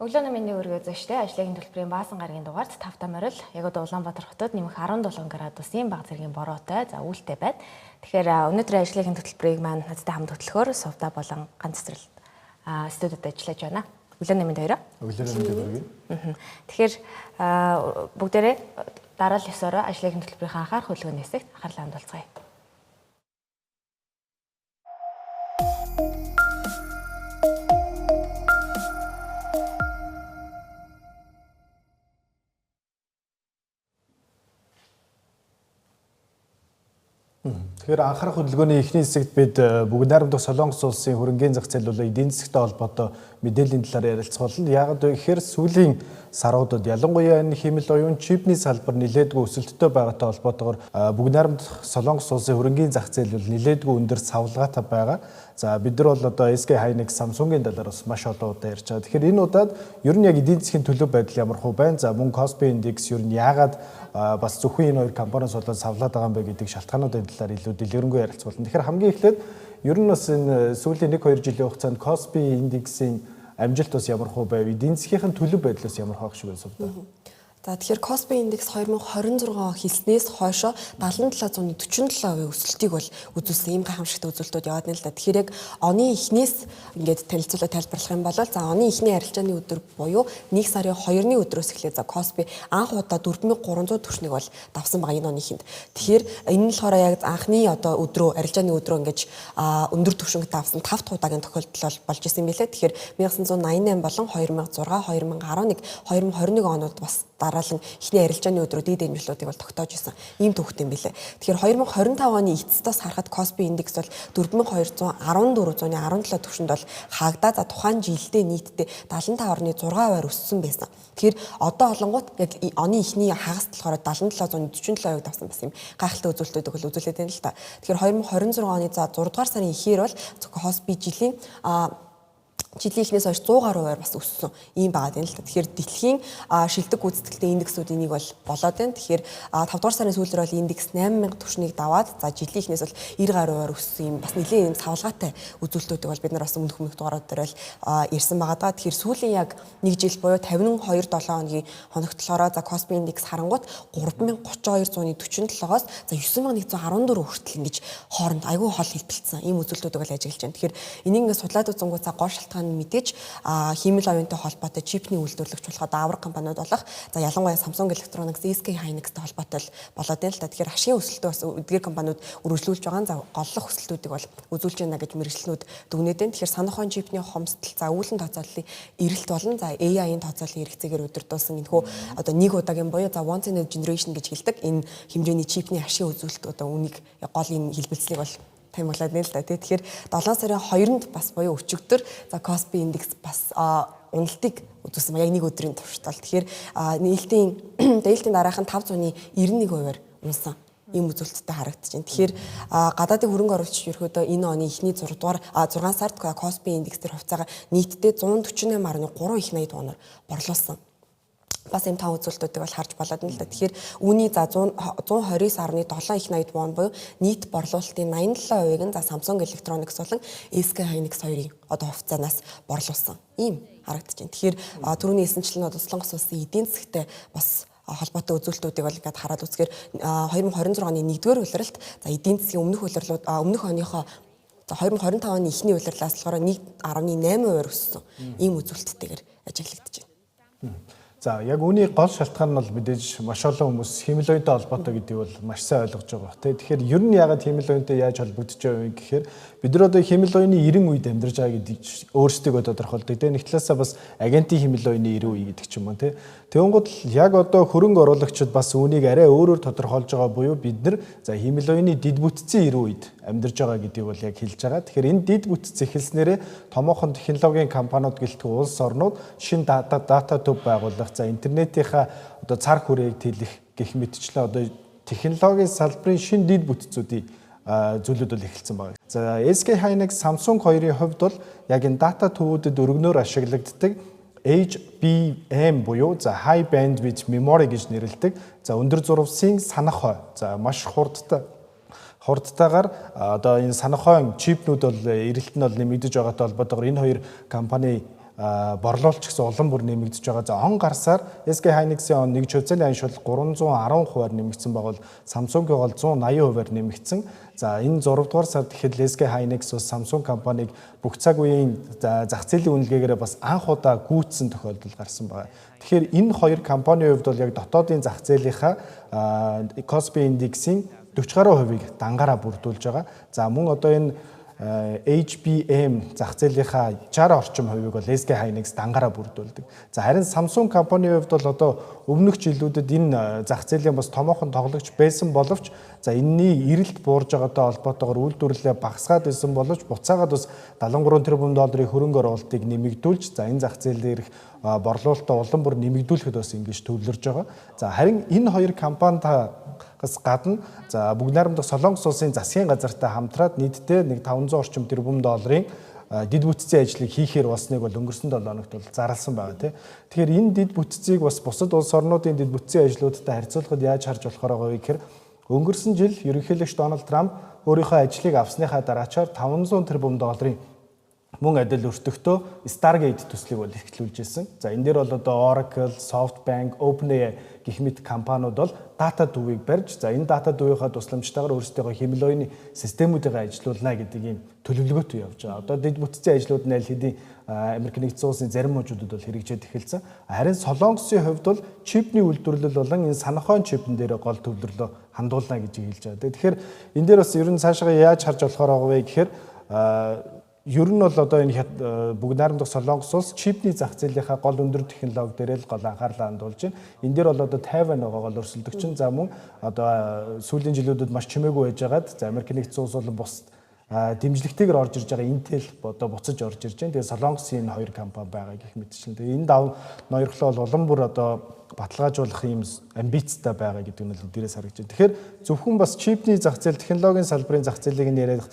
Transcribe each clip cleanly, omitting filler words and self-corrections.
Өглөөний мэндийг өргөе зөштэй ажлын төлбөрийн баасан гарагийн дугаард тавтаа морил яг одоо Улаанбаатар хотод нэмэх 17 градусын бага зэргийн бороотой за үүлтэй байна. Тэгэхээр өнөөдөр ажлын төлбөрийг маань надтай хамт хөтлөхөөр Сувда болон ганц цэцэрлэг студид ажиллаж байна. Өглөөний мэнд хоёроо. Өглөөний мэнд өргөе. Тэгэхээр бүгдээрээ дараа л 9-ороо ажлын төлбөрийн анхаарах хөтөлбөрийн хэсэгт анхаарлаа хандуулцгаая. Тэгэхээр анхаарах хөдөлгөөний эхний хэсэгт бид бүгд найрамдах Солонгос улсын хөрөнгөний зах зээл болон эдийн засгийн холбоотой мэдээллийн талаар ярилцуулна. Яагаад вэ гэхээр сүүлийн саруудад ялангуяа энэ хэмэл оюун чипний салбар нэлээдгүй өсөлттэй байгаатай холбоотойгоор бүгд найрамдах Солонгос улсын хөрөнгөний зах зээл бол нэлээдгүй өндөр савлгаатай байгаа. За бид нар бол одоо SK Hynix Samsung-ийн талаар бас маш олон удаа ярьж байгаа. Тэгэхээр энэ удаад ер нь яг эдийн засгийн төлөв байдал ямар хөө байна? За мөн Kospi Index ер нь яагаад бас зөвхөн энэ хоёр компаниас болоод савлаад байгаа юм бэ гэдэг шалтгаануудын талаар илүү дэлгэрэнгүй ярилцуулна. Тэгэхээр хамгийн эхлээд ер нь бас энэ сүүлийн 1-2 жилийн хугацаанд Kospi Index-ийн амжилт бас ямар хөө байв? Эдийн засгийн төлөв байдлаас ямар хөө шиг байна? За тэгэхээр Kospi Index 2026 хэлснээс хойшоо 7747% өсөлтийг бол үзүүлсэн ийм гайхамшигтай үзүүлэлтүүд яваад байна л да. Тэгэхээр яг оны эхнээс ингээд танилцуулаад тайлбарлах юм бол за оны эхний арилжааны өдөр буюу 1 сарын 2-ны өдрөөс эхлээд за Kospi анх удаа 4300 төгрөгийг бол давсан байгаа энэ оны эхэнд. Тэгэхээр энэ нь болохоор яг анхны одоо өдрөө арилжааны өдрөө ингээд өндөр түвшинг давсан 5 дахь удаагийн тохиолдол болж исэн билээ. Тэгэхээр 1988 болон 2006, 2011, 2021 онууд бас дараалан эхний арилжааны өдрүүд эд дэмжлүүдийг бол тогтоож исэн ийм төвхт юм билээ. Тэгэхээр 2025 оны эцэстээс харахад Kospi Index бол 4214.17 төвшөнд бол хаагдаа за тухайн жилдээ нийтдээ 75.6% өссөн байсан. Тэгэхээр одоо олонгууд яг оны эхний хагас болохоор 7747% давсан бас юм гайхалтай үзүүлэлтүүдийг бол үзүүлээд байна л та. Тэгэхээр 2026 оны за 6 дугаар сарын эхээр бол Kospi жилийн эхнээс хойш 100% бас өссөн ийм байгаа юм л та. Тэгэхээр дэлхийн шилдэг гүйцэтгэлтэй индексүүдийн нэг бол болоод байна. Тэгэхээр 5 дугаар сарын сүүлээр бол индекс 8000 түвшнийг даваад за жилийн эхнээс бол 90% өссөн юм бас нэлийн юм савлгаатай үзүүлэлтүүдийг бол бид нар бас өмнөх дугаарууд дээр бол ирсэн байгаа даа. Тэгэхээр сүүлийн яг 1 жил буюу 52-7 хоногийн хоногтлохороо за Kospi Index харангуут 3342.47-оос за 9114 хүртэл ингэж хооронд айгүй хол хэлбэлцсэн ийм үзүүлэлтүүдийг бол ажиглаж байна. Тэгэхээр энийг ингээд судлаад үзэнгүүт за гол шалтгаан мэдээж химэл оюунтай холбоотой чипний үйлдвэрлэгч болох авраг компаниуд болох за ялангуяа Samsung Electronics, SK Hynix-тэй холбоотой болоод байна л та. Тэгэхээр ашигын өсөлтөө бас эдгээр компаниуд үргэлжлүүлж байгаа. За голлох өсөлтүүдийг бол үзүүлж байна гэж мэргэжлэнүүд дүгнээд байна. Тэгэхээр санах ухааны чипний хомсдол за үүлэн тооцооллын эрэлт болон за AI-ийн тооцооллын хэрэгцээгээр өдөрдөөсөн энэ хөө одоо нэг удаагийн буюу за once in a generation гэж хэлдэг энэ хэмжээний чипний ашигын үзүүлэлт одоо үнийг гол энэ хэлбэлцлийг бол таймглаад байна л да. Тэгэхээр 7 сарын 2-нд бас буюу өчигдөр за Kospi Index бас уналтыг үзүүлсэн. Яг нэг өдрийн туршдал. Тэгэхээр нээлтийн дараахан 591%-аар унсан ийм үзүүлэлттэй харагдаж байна. Тэгэхээр гадаадын хөрөнгө оруулагч ерөөдөө энэ оны эхний 6 сард Kospi Index дээр хувьцаагаа нийтдээ 148.3 их найд тоноор борлуулсан. Бас юм тав үзүүлэлтүүдийг бол харж болоод нь л да. Тэгэхээр үүний за 129.7 их найд вон буюу нийт борлуулалтын 87%-ийг нь за Samsung Electronics болон SK Hynix хоёрын одоо хувьцаанаас борлуулсан. Ийм харагдаж байна. Тэгэхээр түрүүний хэлсэнчлэн Солонгос улсын эдийн засгтай бас холбоотой үзүүлэлтүүдийг бол ингээд хараад үзэхээр 2026 оны 1-р улиралд за эдийн засгийн өмнөх оныхоо 2025 оны эхний улирлаас болохоор 1.8% өссөн ийм үзүүлэлттэйгээр ажиглагдаж байна. За яг үүний гол шалтгаан нь бол мэдээж маш олон хүмүүс хэмэл оюунтай холбоотой гэдгийг бол маш сайн ойлгож байгаа. Тэгэхээр ер нь яагаад хэмэл оюунтай яаж холбогдож байгаа вэ гэхээр бид нар одоо хэмэл оюуны 90 үед амьдарч байгаа гэдэг өөрсдөө тодорхойлдог. Нэг талаасаа бас агентийн хэмэл оюуны 90 үе гэдэг ч юм уу тий. Тэгэнгუთ яг одоо хөрөнгө оруулагчид бас үүнийг арай өөрөөр тодорхойлж байгаа буюу бид нар за хэмэл оюуны дид бүтцийн 90 үед амьдарч байгаа гэдгийг бол яг хэлж байгаа. Тэгэхээр энэ дид бүтц эхэлснээрээ томоохон технологийн компаниуд гэлтгүй улс орнууд шин дата төв байгуулах за интернетийнхаа одоо цар хүрээг тэлэх гэх мэтчлээ одоо технологийн салбарын шин дид бүтцүүдийн зүйлүүд бол эхэлсэн байна. За SK Hynix, Samsung хоёрын хувьд бол яг энэ дата төвүүдэд өргөнөөр ашиглагддаг HBM буюу за High Bandwidth Memory гэж нэрлэдэг. За өндөр зурвасын санах хой. За маш хурдтайгаар одоо энэ санах хойн чипнүүд бол эрэлт нь бол нэмэгдэж байгаатай холбоотойгоор энэ хоёр компани борлуулалт гэсэн улам бүр нэмэгдэж байгаа. За он гарсаар SK Hynix-ийн он нэгж хязгааны аншил 310% нэмэгдсэн байгаа бол Samsung-ийн бол 180% нэмэгдсэн. За энэ 6 дугаар сард ихэд SK Hynix бас Samsung компаниг бүх цаг үеийн зах зээлийн үнэлгээгээр бас анх удаа гүйцсэн тохиолдол гарсан байна. Тэгэхээр энэ хоёр компанийн хувьд бол яг дотоодын зах зээлийнхаа Kospi индексийн 40 гаруй хувийг дангаараа бүрдүүлж байгаа. За мөн одоо энэ HBM зах зээлийнхаа 60 орчим хувийг бол SK Hynix дангаараа бүрдүүлдэг. За харин Samsung компанийн хувьд бол одоо өмнөх жилүүдэд энэ зах зээлийн бас томоохон тоглогч байсан боловч за энэний эрэлт буурж байгаатай холбоотойгоор үйлдвэрлэлээ багасгаад байсан боловч буцаагаад бас 73 тэрбум долларын хөрөнгө оруулалтыг нэмэгдүүлж за энэ зах зээл дээрх борлуулалтаа улам бүр нэмэгдүүлэхэд бас ингэж төвлөрж байгаа. За харин энэ хоёр компанитаас гадна за Бүгд найрамдах Солонгос улсын засгийн газартай хамтраад нийтдээ нэг 500 орчим тэрбум долларын дид бүтцийн ажлыг хийхээр болсныг бол өнгөрсөн 7 хоногт бол зарласан байгаа тийм. Тэгэхээр энэ дид бүтцийг бас бусад улс орнуудын дид бүтцийн ажлуудтай харьцуулахад яаж харж болохоор байгаа вэ гэхээр өнгөрсөн жил ерөнхийлөгч Дональд Трамп өөрийнхөө ажлыг авсныхаа дараачаар 500 тэрбум долларын мөн адил өртөгтөө Stargate төслийг бол эхлүүлж ирсэн. За энэ дээр бол одоо Oracle, SoftBank, OpenAI гэх мэт компаниуд бол дата дүүийг барьж, за энэ дата дүүийнхаа тусламжтайгаар өөрсдийнхөө хэмэл оюуны системүүдийг ажилуулна гэдэг ийм төлөвлөгөөтэй явж байгаа. Одоо дэд бүтцийн ажлууд нь аль хэдийн Америк нэгдсэн улсын зарим мужуудад бол хэрэгжээд эхэлсэн. Харин Солонгосын хувьд бол чипний үйлдвэрлэл болон энэ санахон чипэн дээр гол төвлөрлөө хандуулна гэж хэлж байгаа. Тэгэхээр энэ дээр бас ер нь цаашаа яаж харж болохоор байгаа вэ гэхээр ер нь бол одоо энэ Бүгд найрамдах Солонгос улс чипний зах зээлийнхаа гол өндөр технологи дээр л гол анхаарлаа хандуулж байна. Энэ дээр бол одоо Тайвань байгаа гол өрсөлдөгч нь за мөн одоо сүүлийн жилүүдэд маш чимээгүй байжгаад за Америк нэгдсэн улс бол бус дэмжлэгтэйгээр орж ирж байгаа Intel одоо буцаж орж ирж байна. Тэгээ Солонгосын энэ хоёр компани байгаа гэх мэтчлэн. Тэгээ энэ ноёрхлоо бол улам бүр одоо баталгаажуулах юм амбицтай байгаа гэдэг нь л дээрээс харагдаж байна. Тэгэхээр зөвхөн бас чипний зах зээл технологийн салбарын зах зээлийг нь яриад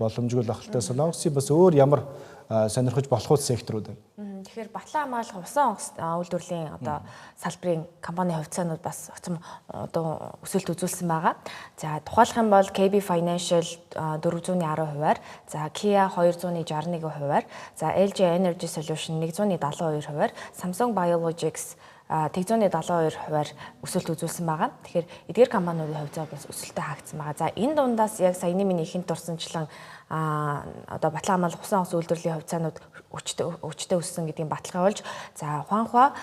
боломжгүй л ахaltaй Солонгосын бас өөр ямар сонирхож болох секторууд байна. Тэгэхээр Батлан хамгаалах усан үйлдвэрлэлийн одоо салбарын компани хувьцаанууд бас одоо өсөлт үзүүлсэн байгаа. За тухайлах юм бол KB Financial 410%-аар, за Kia 261%-аар, за LG Energy Solution 172%-аар, Samsung Biologics 172%-аар өсөлт үзүүлсэн байгаа. Тэгэхээр эдгээр компаниудын хувьцаа бас өсөлтөд хаагдсан байгаа. За энэ дундаас яг саяны миний ихэнд дурсанчлан одоо Батлан хамгаалах усан үйлдвэрлэлийн хувьцаанууд өчтөд өссөн гэдгийг баталгаажуулж за Хуанхуа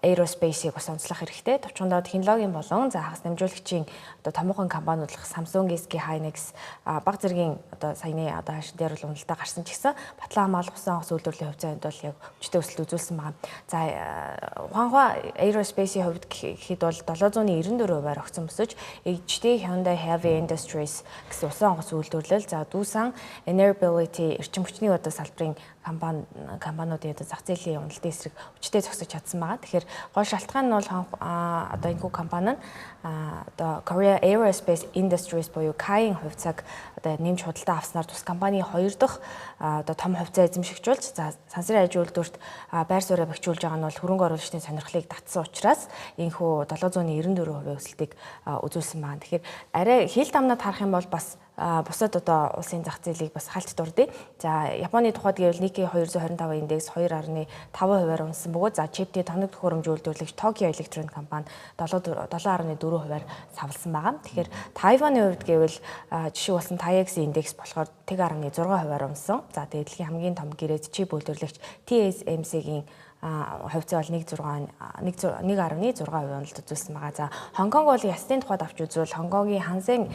Aerospace-ийг бас онцлох хэрэгтэй. Товчхондоо технологийн болон за хагас дамжуулагчийн одоо томоохон компаниудлах Samsung, SK Hynix баг зэргийн одоо саяны одоо хашин дээр бол уналтаа гарсан ч гэсэн Батлан хамгаалах усан үйлдвэрлэлийн хувьцаанд бол яг өчтөд өсөлт үзүүлсэн байгаа. За Хуанхуа Aerospace-ийн хувьд гэхэд бол 794%-аар огцон өсөж HD Hyundai Heavy Industries гэсэн усан онгоц үйлдвэрлэл за Doosan Enerbility эрчим хүчний одоо салбарын компаниудын одоо зах зээлийн уналтын эсрэг хүчтэй зогсож чадсан байгаа. Тэгэхээр гол шалтгаан нь бол одоо энэ компани нь одоо Korea Aerospace Industries буюу KAI-ийн хувьцааг одоо нэмж худалдаа авснаар тус компанийн 2 дахь одоо том хувьцаа эзэмшигчүүлж за сансрын аж үйлдвэрт байр сууриа бэхжүүлж байгаа нь бол хөрөнгө оруулагчдын сонирхлыг татсан учраас энэхүү 794% өсөлтийг үзүүлсэн байна. Тэгэхээр арай хил дамнаад харах юм бол бас бусад одоо улсын зах зээлийг бас хальт дурдъя. За Японы тухайд гэвэл Nikkei 225 индекс 2.5%-аар унсан бөгөөд за чипний тоног төхөөрөмж үйлдвэрлэгч Tokyo Electron компани 7.4%-аар савлсан байгаа. Тэгэхээр Тайваны хувьд гэвэл жишээ болсон TAIEX индекс болохоор 1.6%-аар унсан. За тэгээд дэлхийн хамгийн том гэрээд чип үйлдвэрлэгч TSMC-гийн хувьцаа бол 1.6% уналт үзүүлсэн байгаа. За Хонконг бол ястын тухайд авч үзвэл Хонконгийн Хансен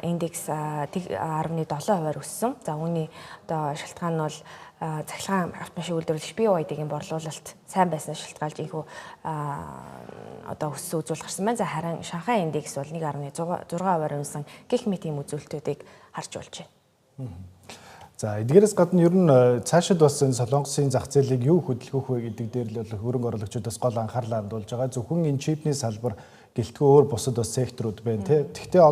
индекс 10.7%-аар өссөн. За үүний одоо шалтгаан нь бол цахилгаан автомашин үйлдвэрлэгч BYD-гийн борлуулалт сайн байсан шалтгаалж ийхүү одоо өссөн үзүүлэлт гарсан байна. За харин Шанхай индекс бол 1.6%-аар өссөн гэх мэт ийм үзүүлэлтүүдийг харж болж байна. За эдгээрээс гадна ер нь цаашид бас энэ Солонгосын зах зээлийг юу хөдөлгөх вэ гэдэг дээр л бол хөрөнгө оруулагчдаас гол анхаарлаа хандуулж байгаа. Зөвхөн энэ чипний салбар гэлтгүй өөр бусад бас секторууд байна тий. Гэхдээ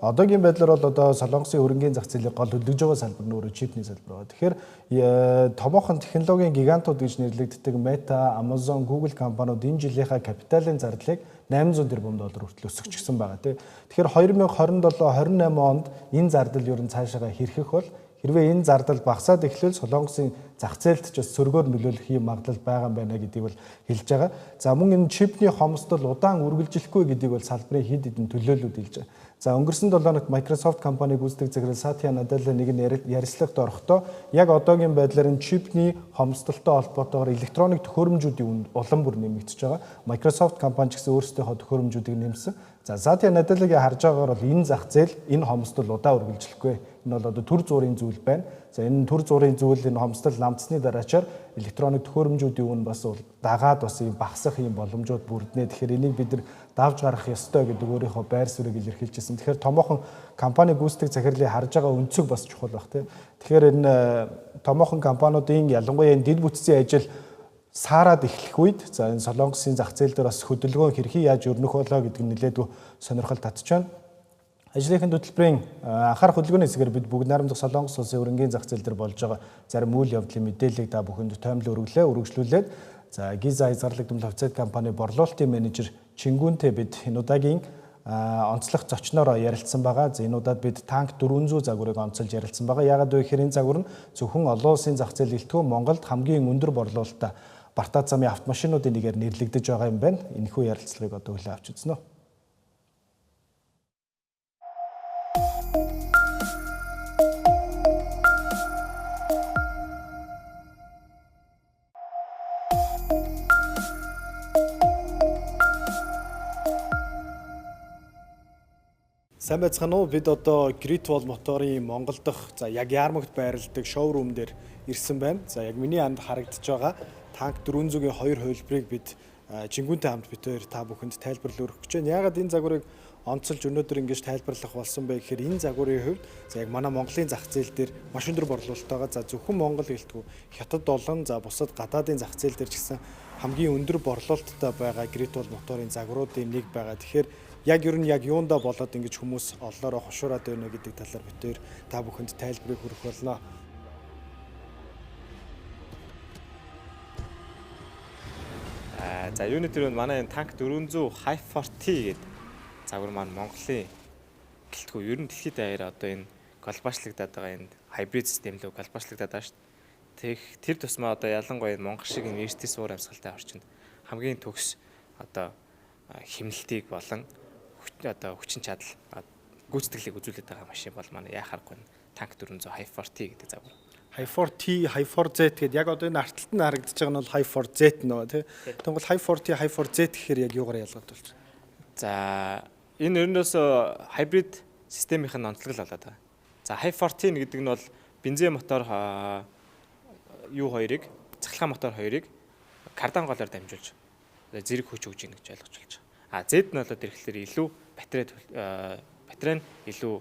одоогийн байдлаар бол одоо Солонгосын хөрөнгөний зах зээлийг гол хөдөлгөж байгаа салбар нь өөрөө чипний салбар байна. Тэгэхээр томоохон технологийн гигантууд гэж нэрлэгддэг Meta, Amazon, Google компаниуд энэ жилийнхаа капиталын зардлыг 800 тэрбум доллар хүртэл өсгөжчихсөн байгаа тий. Тэгэхээр 2027-28 онд энэ зардал ер нь цаашаа хэрхэх бол хэрвээ энэ зардал багасаад эхлвэл Солонгосын зах зээлд ч бас сөргөөр нөлөөлөх юм магадлал байгаа юм байна гэдгийг бол хэлж байгаа. За мөн энэ чипний хомсдол удаан үргэлжлэхгүй гэдгийг бол салбарын хэд хэдэн төлөөллүүд хэлж байгаа. За өнгөрсөн 7 хоногт Microsoft компани гүйцэтгэх захирал Сатья Наделла нэг нь ярилцлагад орохдоо яг одоогийн байдлаар энэ чипний хомсдолтой холбоотойгоор электроник төхөөрөмжүүдийн улам бүр нэмэгдэж байгаа. Microsoft компани ч гэсэн өөрсдийнхөө төхөөрөмжүүдийг нэмсэн. За Сатья Наделлагийн харж байгаагаар бол энэ зах зээл энэ хомсдол удаан үргэлжлэхгүй. Энэ бол одоо төр зуурын зүйл байна. За энэ төр зуурын зүйл энэ хомсдол ламцсны дараачаар электроник төхөөрөмжүүдийн үн бас дагаад бас ийм багасах юм боломжууд бүрднэ. Тэгэхээр энийг бид нар давж гарах ёстой гэдэг өөрийнхөө байр суурийг илэрхийлжсэн. Тэгэхээр томоохон компани гүйцэтгэх захирлын харж байгаа өнцөг бас чухал баг тийм. Тэгэхээр энэ томоохон компаниудын ялангуяа энэ дэд бүтцийн ажил саарад эхлэх үед за энэ Солонгосын зах зээл дээр бас хөдөлгөөн хэрхэн яаж өрнөх болоо гэдэг нь нэлээд сонирхол татж байна. Ажлынхын хөтөлбөрийн анхаарах хөдөлгөөний хэсгээр бид бүгд найрамдах Солонгос улсын өрнгийн зах зээл дээр болж байгаа зарим үйл явдлын мэдээллийг та бүхэнд тоомлон үргэлжлүүлээд за Giza хязгаарлагдмал хувьцаат компани борлуулалтын менежер Чингүнтэй бид энэ удаагийн онцлог зочноор ярилцсан байгаа. За энэ удаад бид танк 400 загварыг онцолж ярилцсан байгаа. Яагаад вэ гэхээр энэ загвар нь зөвхөн олон улсын зах зээл элтгүү Монголд хамгийн өндөр борлуулалттай Бартаа замын автомашинуудын нэгээр нэрлэгдэж байгаа юм байна. Энэхүү ярилцлагыг одоо хүлээн авч үзнэ. Сайн байцгаана уу? Бид одоо Great Wall моторын Монгол дахь за яг Яармагт байрладаг шоурум дээр ирсэн байна. За яг миний анд харагдаж байгаа танк 400-гийн 2 хувилбарыг бид Чингүнтэй хамт бид хоёр та бүхэнд тайлбарлал өргөх гэж байна. Яагаад энэ загварыг онцолж өнөөдөр ингэж тайлбарлах болсон бэ гэхээр энэ загварын хувьд за яг манай Монголын зах зээл дээр маш өндөр борлуулалтайгаа за зөвхөн Монгол гэлтгүй хятад болон за бусад гадаадын зах зээл дээр ч гэсэн хамгийн өндөр борлуулалттай байгаа Great Wall моторын загваруудын нэг байгаа. Тэгэхээр яг ер нь яг юундаа болоод ингэж хүмүүс олноороо хошуураад байна гэдэг талаар бид хоёр та бүхэнд тайлбарыг хүргэх болно. За юуны тэр манай энэ танк 400 High 40 гэдэг загвар маань Монголын гэлтгүй ер нь дэлхийд даяар одоо энэ глобалчлагдаад байгаа энэ хайбрид систем лөө глобалчлагдаад байгаа шүү дээ. Тэр тусмаа одоо ялангуяа Монгол шиг энэ эртний суур амьсгалтай орчинд хамгийн төгс одоо хэмнэлтийг болон одоо хүчин чадал гүйцэтгэлийг үзүүлээд байгаа машин бол манай яхахгүй танк 400 High 40 гэдэг загвар. High 40, High 4Z гэдэг яг одоо энэ арталт нь харагдаж байгаа нь бол High 4Z нөө тий. Тэгвэл High 40, High 4Z гэхээр яг юугаар ялгаад болж байна? За энэ өрнөөс хайбрид системийнх нь онцлог л болоод байгаа. За High 40 гэдэг нь бол бензин мотор юу хоёрыг, цахилгаан мотор хоёрыг кардан голоор дамжуулж зэрэг хүч өгж ийн гэж ойлгож болж байгаа. Z нь болоод ирэхлээр илүү батарей нь илүү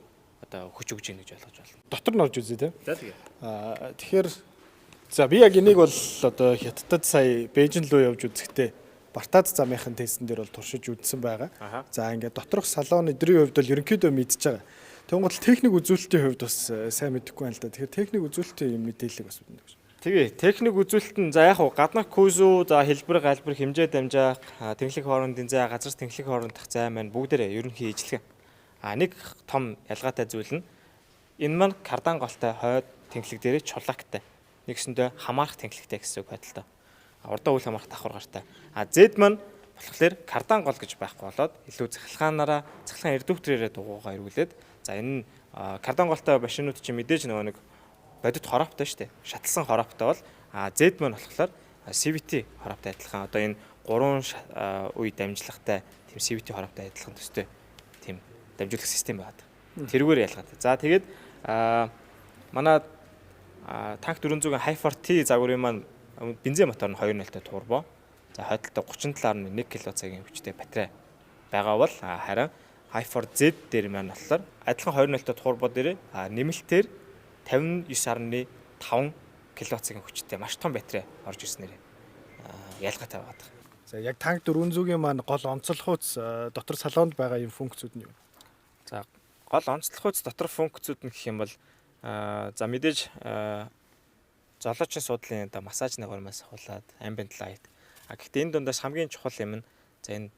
одоо хүч өгж ийн гэж ойлгож байна. Дотор нь орж үзье тий. За тэгээ. Тэгэхээр за би яг энийг бол одоо хятадд сая Бээжин рүү явж үзэхдээ Бартаад замынхын тестэн дээр бол туршиж үзсэн байгаа. За ингээд доторх салон эдрийн хувьд бол ерөнхийдөө мэдж байгаа. Тэнгуут техник үзүүлэлтийн хувьд бас сайн мэдэхгүй байна л да. Тэгэхээр техник үзүүлэлтийн мэдээллийг бас өгнө гэж. Тэгээ техник үзүүлэлт нь за яг гаднах күүзүү за хэлбэр галбар хэмжээ дамжаах тэнхлэг хоорондын зай газар тэнхлэг хоорондох зай маань бүгдээрээ ерөнхий ижлэх. Нэг том ялгаатай зүйл нь энэ маань кардан голтой хойд тэнхлэг дээрээ чулактай. Нэгсэндээ хамаарах тэнхлэгтэй гэсэн үг байдалтай. Урдаа үйл хамаарах давхар гартай. Z маань болохоор кардан гол гэж байхгүй болоод илүү цахилгаанаараа цахилгаан редукторээрээ дугуйгаа эргүүлээд за энэ кардан голтой машинууд чинь мэдээж нөгөө нэг бодит хорооптой шүү дээ. Шаталсан хорооптой бол Z маань болохоор CVT хорооптой адилхан. Одоо энэ 3 үе дамжлагтай тийм CVT хорооптой адилхан төстэй тийм дамжуулах систем байдаг. Тэрүүгээр ялгаатай. За тэгээд манай танк 400-гийн High 40 загварын маань бензин мотор нь 2.0-тай турбо. За хойдолтой 37.1 кВц-ийн хүчтэй батарей байгаа бол харин High 4Z дээр маань болохоор адилхан 2.0-тай турбо дээр нэмэлтээр 59.5 кВц-ийн хүчтэй маш том батарей орж ирснээр ялгаатай байгаа. За яг танк 400-гийн маань гол онцлогуц дотор салонд байгаа юм функцүүд нь юу? За гол онцлогуц дотор функцүүд нь гэх юм бол за мэдээж золиочийн судлалын одоо массажны гормоос ахуулаад ambient light. Гэхдээ энэ дундаас хамгийн чухал юм нь за энэ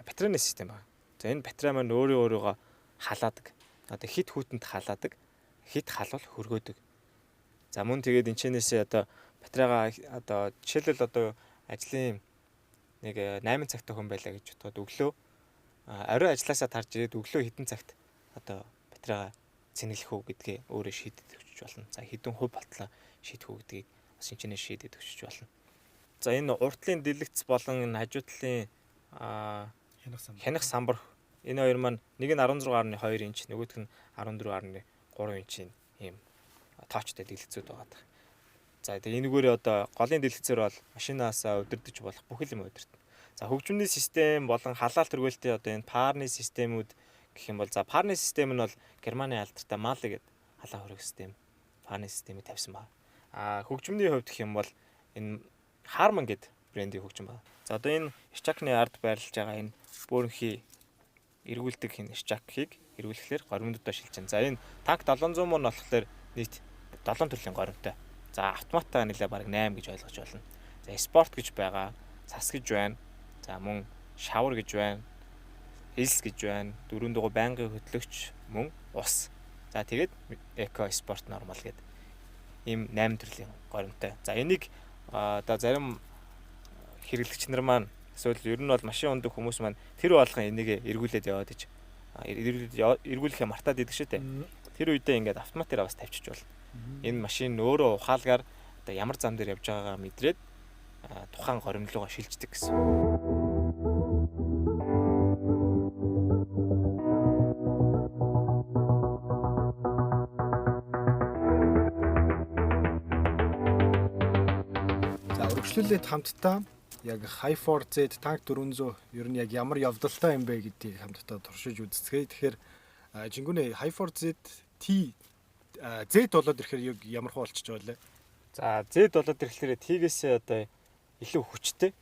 батарейны систем байна. За энэ батарей маань өөрийгөө халаадаг. Одоо хит хүүтэнд халаадаг. Хит халвал хөргөөдөг. За мөн тэгээд энэчнээсээ одоо батарейгаа одоо жишээлбэл одоо ажлын нэг 8 цагт хүн байлаа гэж бодоход өглөө орой ажилласаа тарж ирээд өглөө хэдэн цагт одоо батарейгаа цэнгэлэх үү гэдгээ өөрөө шийдэд өгч болно. За хэдэн хувь болтлоо шийдэх үү гэдгийг бас энэчнээс шийдэд өгч болно. За энэ уртлын дэлгэц болон энэ хажуу талын хянах самбар энэ хоёр маань нэг нь 16.2 инч, нөгөөх нь 14.3 инчийн ийм тоочтой дэлгэцүүд байгаа. За тэгээ энэгээр одоо голын дэлгэцээр бол машинаас удирдах болох бүх юм удирдана. За хөгжмөний систем болон халаалт тэргүүлтийн одоо энэ парны системүүд гэх юм бол за парны систем нь бол Германы алдартай Мали гэдэг халаан хориг систем парны системийг тавьсан байна. Хөгжмөний хувьд гэх юм бол энэ Harman гэдэг брендийн хөгжим байна. За одоо энэ Schalke-ны ард байрлаж байгаа энэ бөөрөнхий эргүүлдэг энэ Schalke-ийг эргүүлэхээр горимдуудаа шилжиж байна. За энэ танк 700 мөн болохоор нийт 7 төрлийн горимтой. За автоматаа нэлээ бараг 8 гэж ойлгож байна. За спорт гэж байгаа, цас гэж байна. За мөн шавар гэж байна. Хилс гэж байна. Дөрөв дугаар байнгын хөтлөгч мөн ус. За тэгээд эко спорт нормал гэдэг ийм 8 төрлийн горимтой. За энийг одоо зарим хэрэглэгч нар маань эсвэл ер нь бол машин ундаг хүмүүс маань тэр болгон энийг эргүүлээд яваад ич эргүүлэхээ мартаад идэг шүү дээ. Тэр үедээ ингээд автоматаар бас тавьчих болно. Энэ машин өөрөө ухаалгаар одоо ямар зам дээр явж байгаагаа мэдрээд тухайн горим руугаа шилждэг гэсэн. Үргэлжлүүлээд хамтдаа яг Hi4 Z Tank 400 ер нь яг ямар явдалтай юм бэ гэдгийг хамтдаа туршиж үзцгээе. Тэгэхээр жингүнээ Hi4 Z T Z болоод ирэхээр ямар хөө болчихж байгаа лээ. За Z болоод ирэхээр T-гээс одоо илүү хүчтэй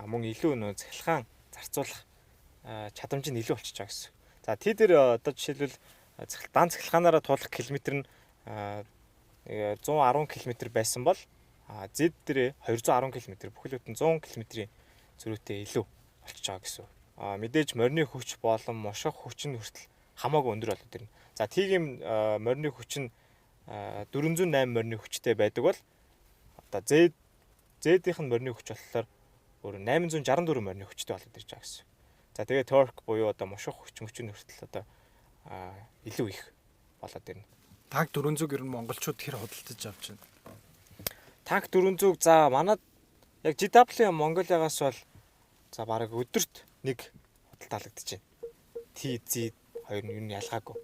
мөн илүү нөө цахилгаан зарцуулах чадамж нь илүү болчихж байгаа гэсэн. За T дээр одоо жишээлбэл дан цахилгаанаараа туулах километр нь 110 км байсан бол Z дээр 210 км бүхэл бүтэн 100 км-ийн зөрүүтэй илүү болчихж байгаа гэсэн. Мэдээж морины хүч болон мошох хүч нь хүртэл хамаагүй өндөр болоод ирнэ. За T-ийн морины хүч нь 408 морины хүчтэй байдаг бол одоо Z-ийн морины хүч болохоор өөр 864 морины хүчтэй болоод ирж байгаа гэсэн. За тэгээ torque буюу одоо мошох хүч нь хүртэл одоо илүү их болоод ирнэ. Танк 400 ер нь монголчууд хэр худалдаж авч байна? Танк 400 за манад яг GW Монголиагаас бол за бараг өдөрт нэг худалдаалагдаж байна. TZ хоёр нь юу нь ялгаагүй.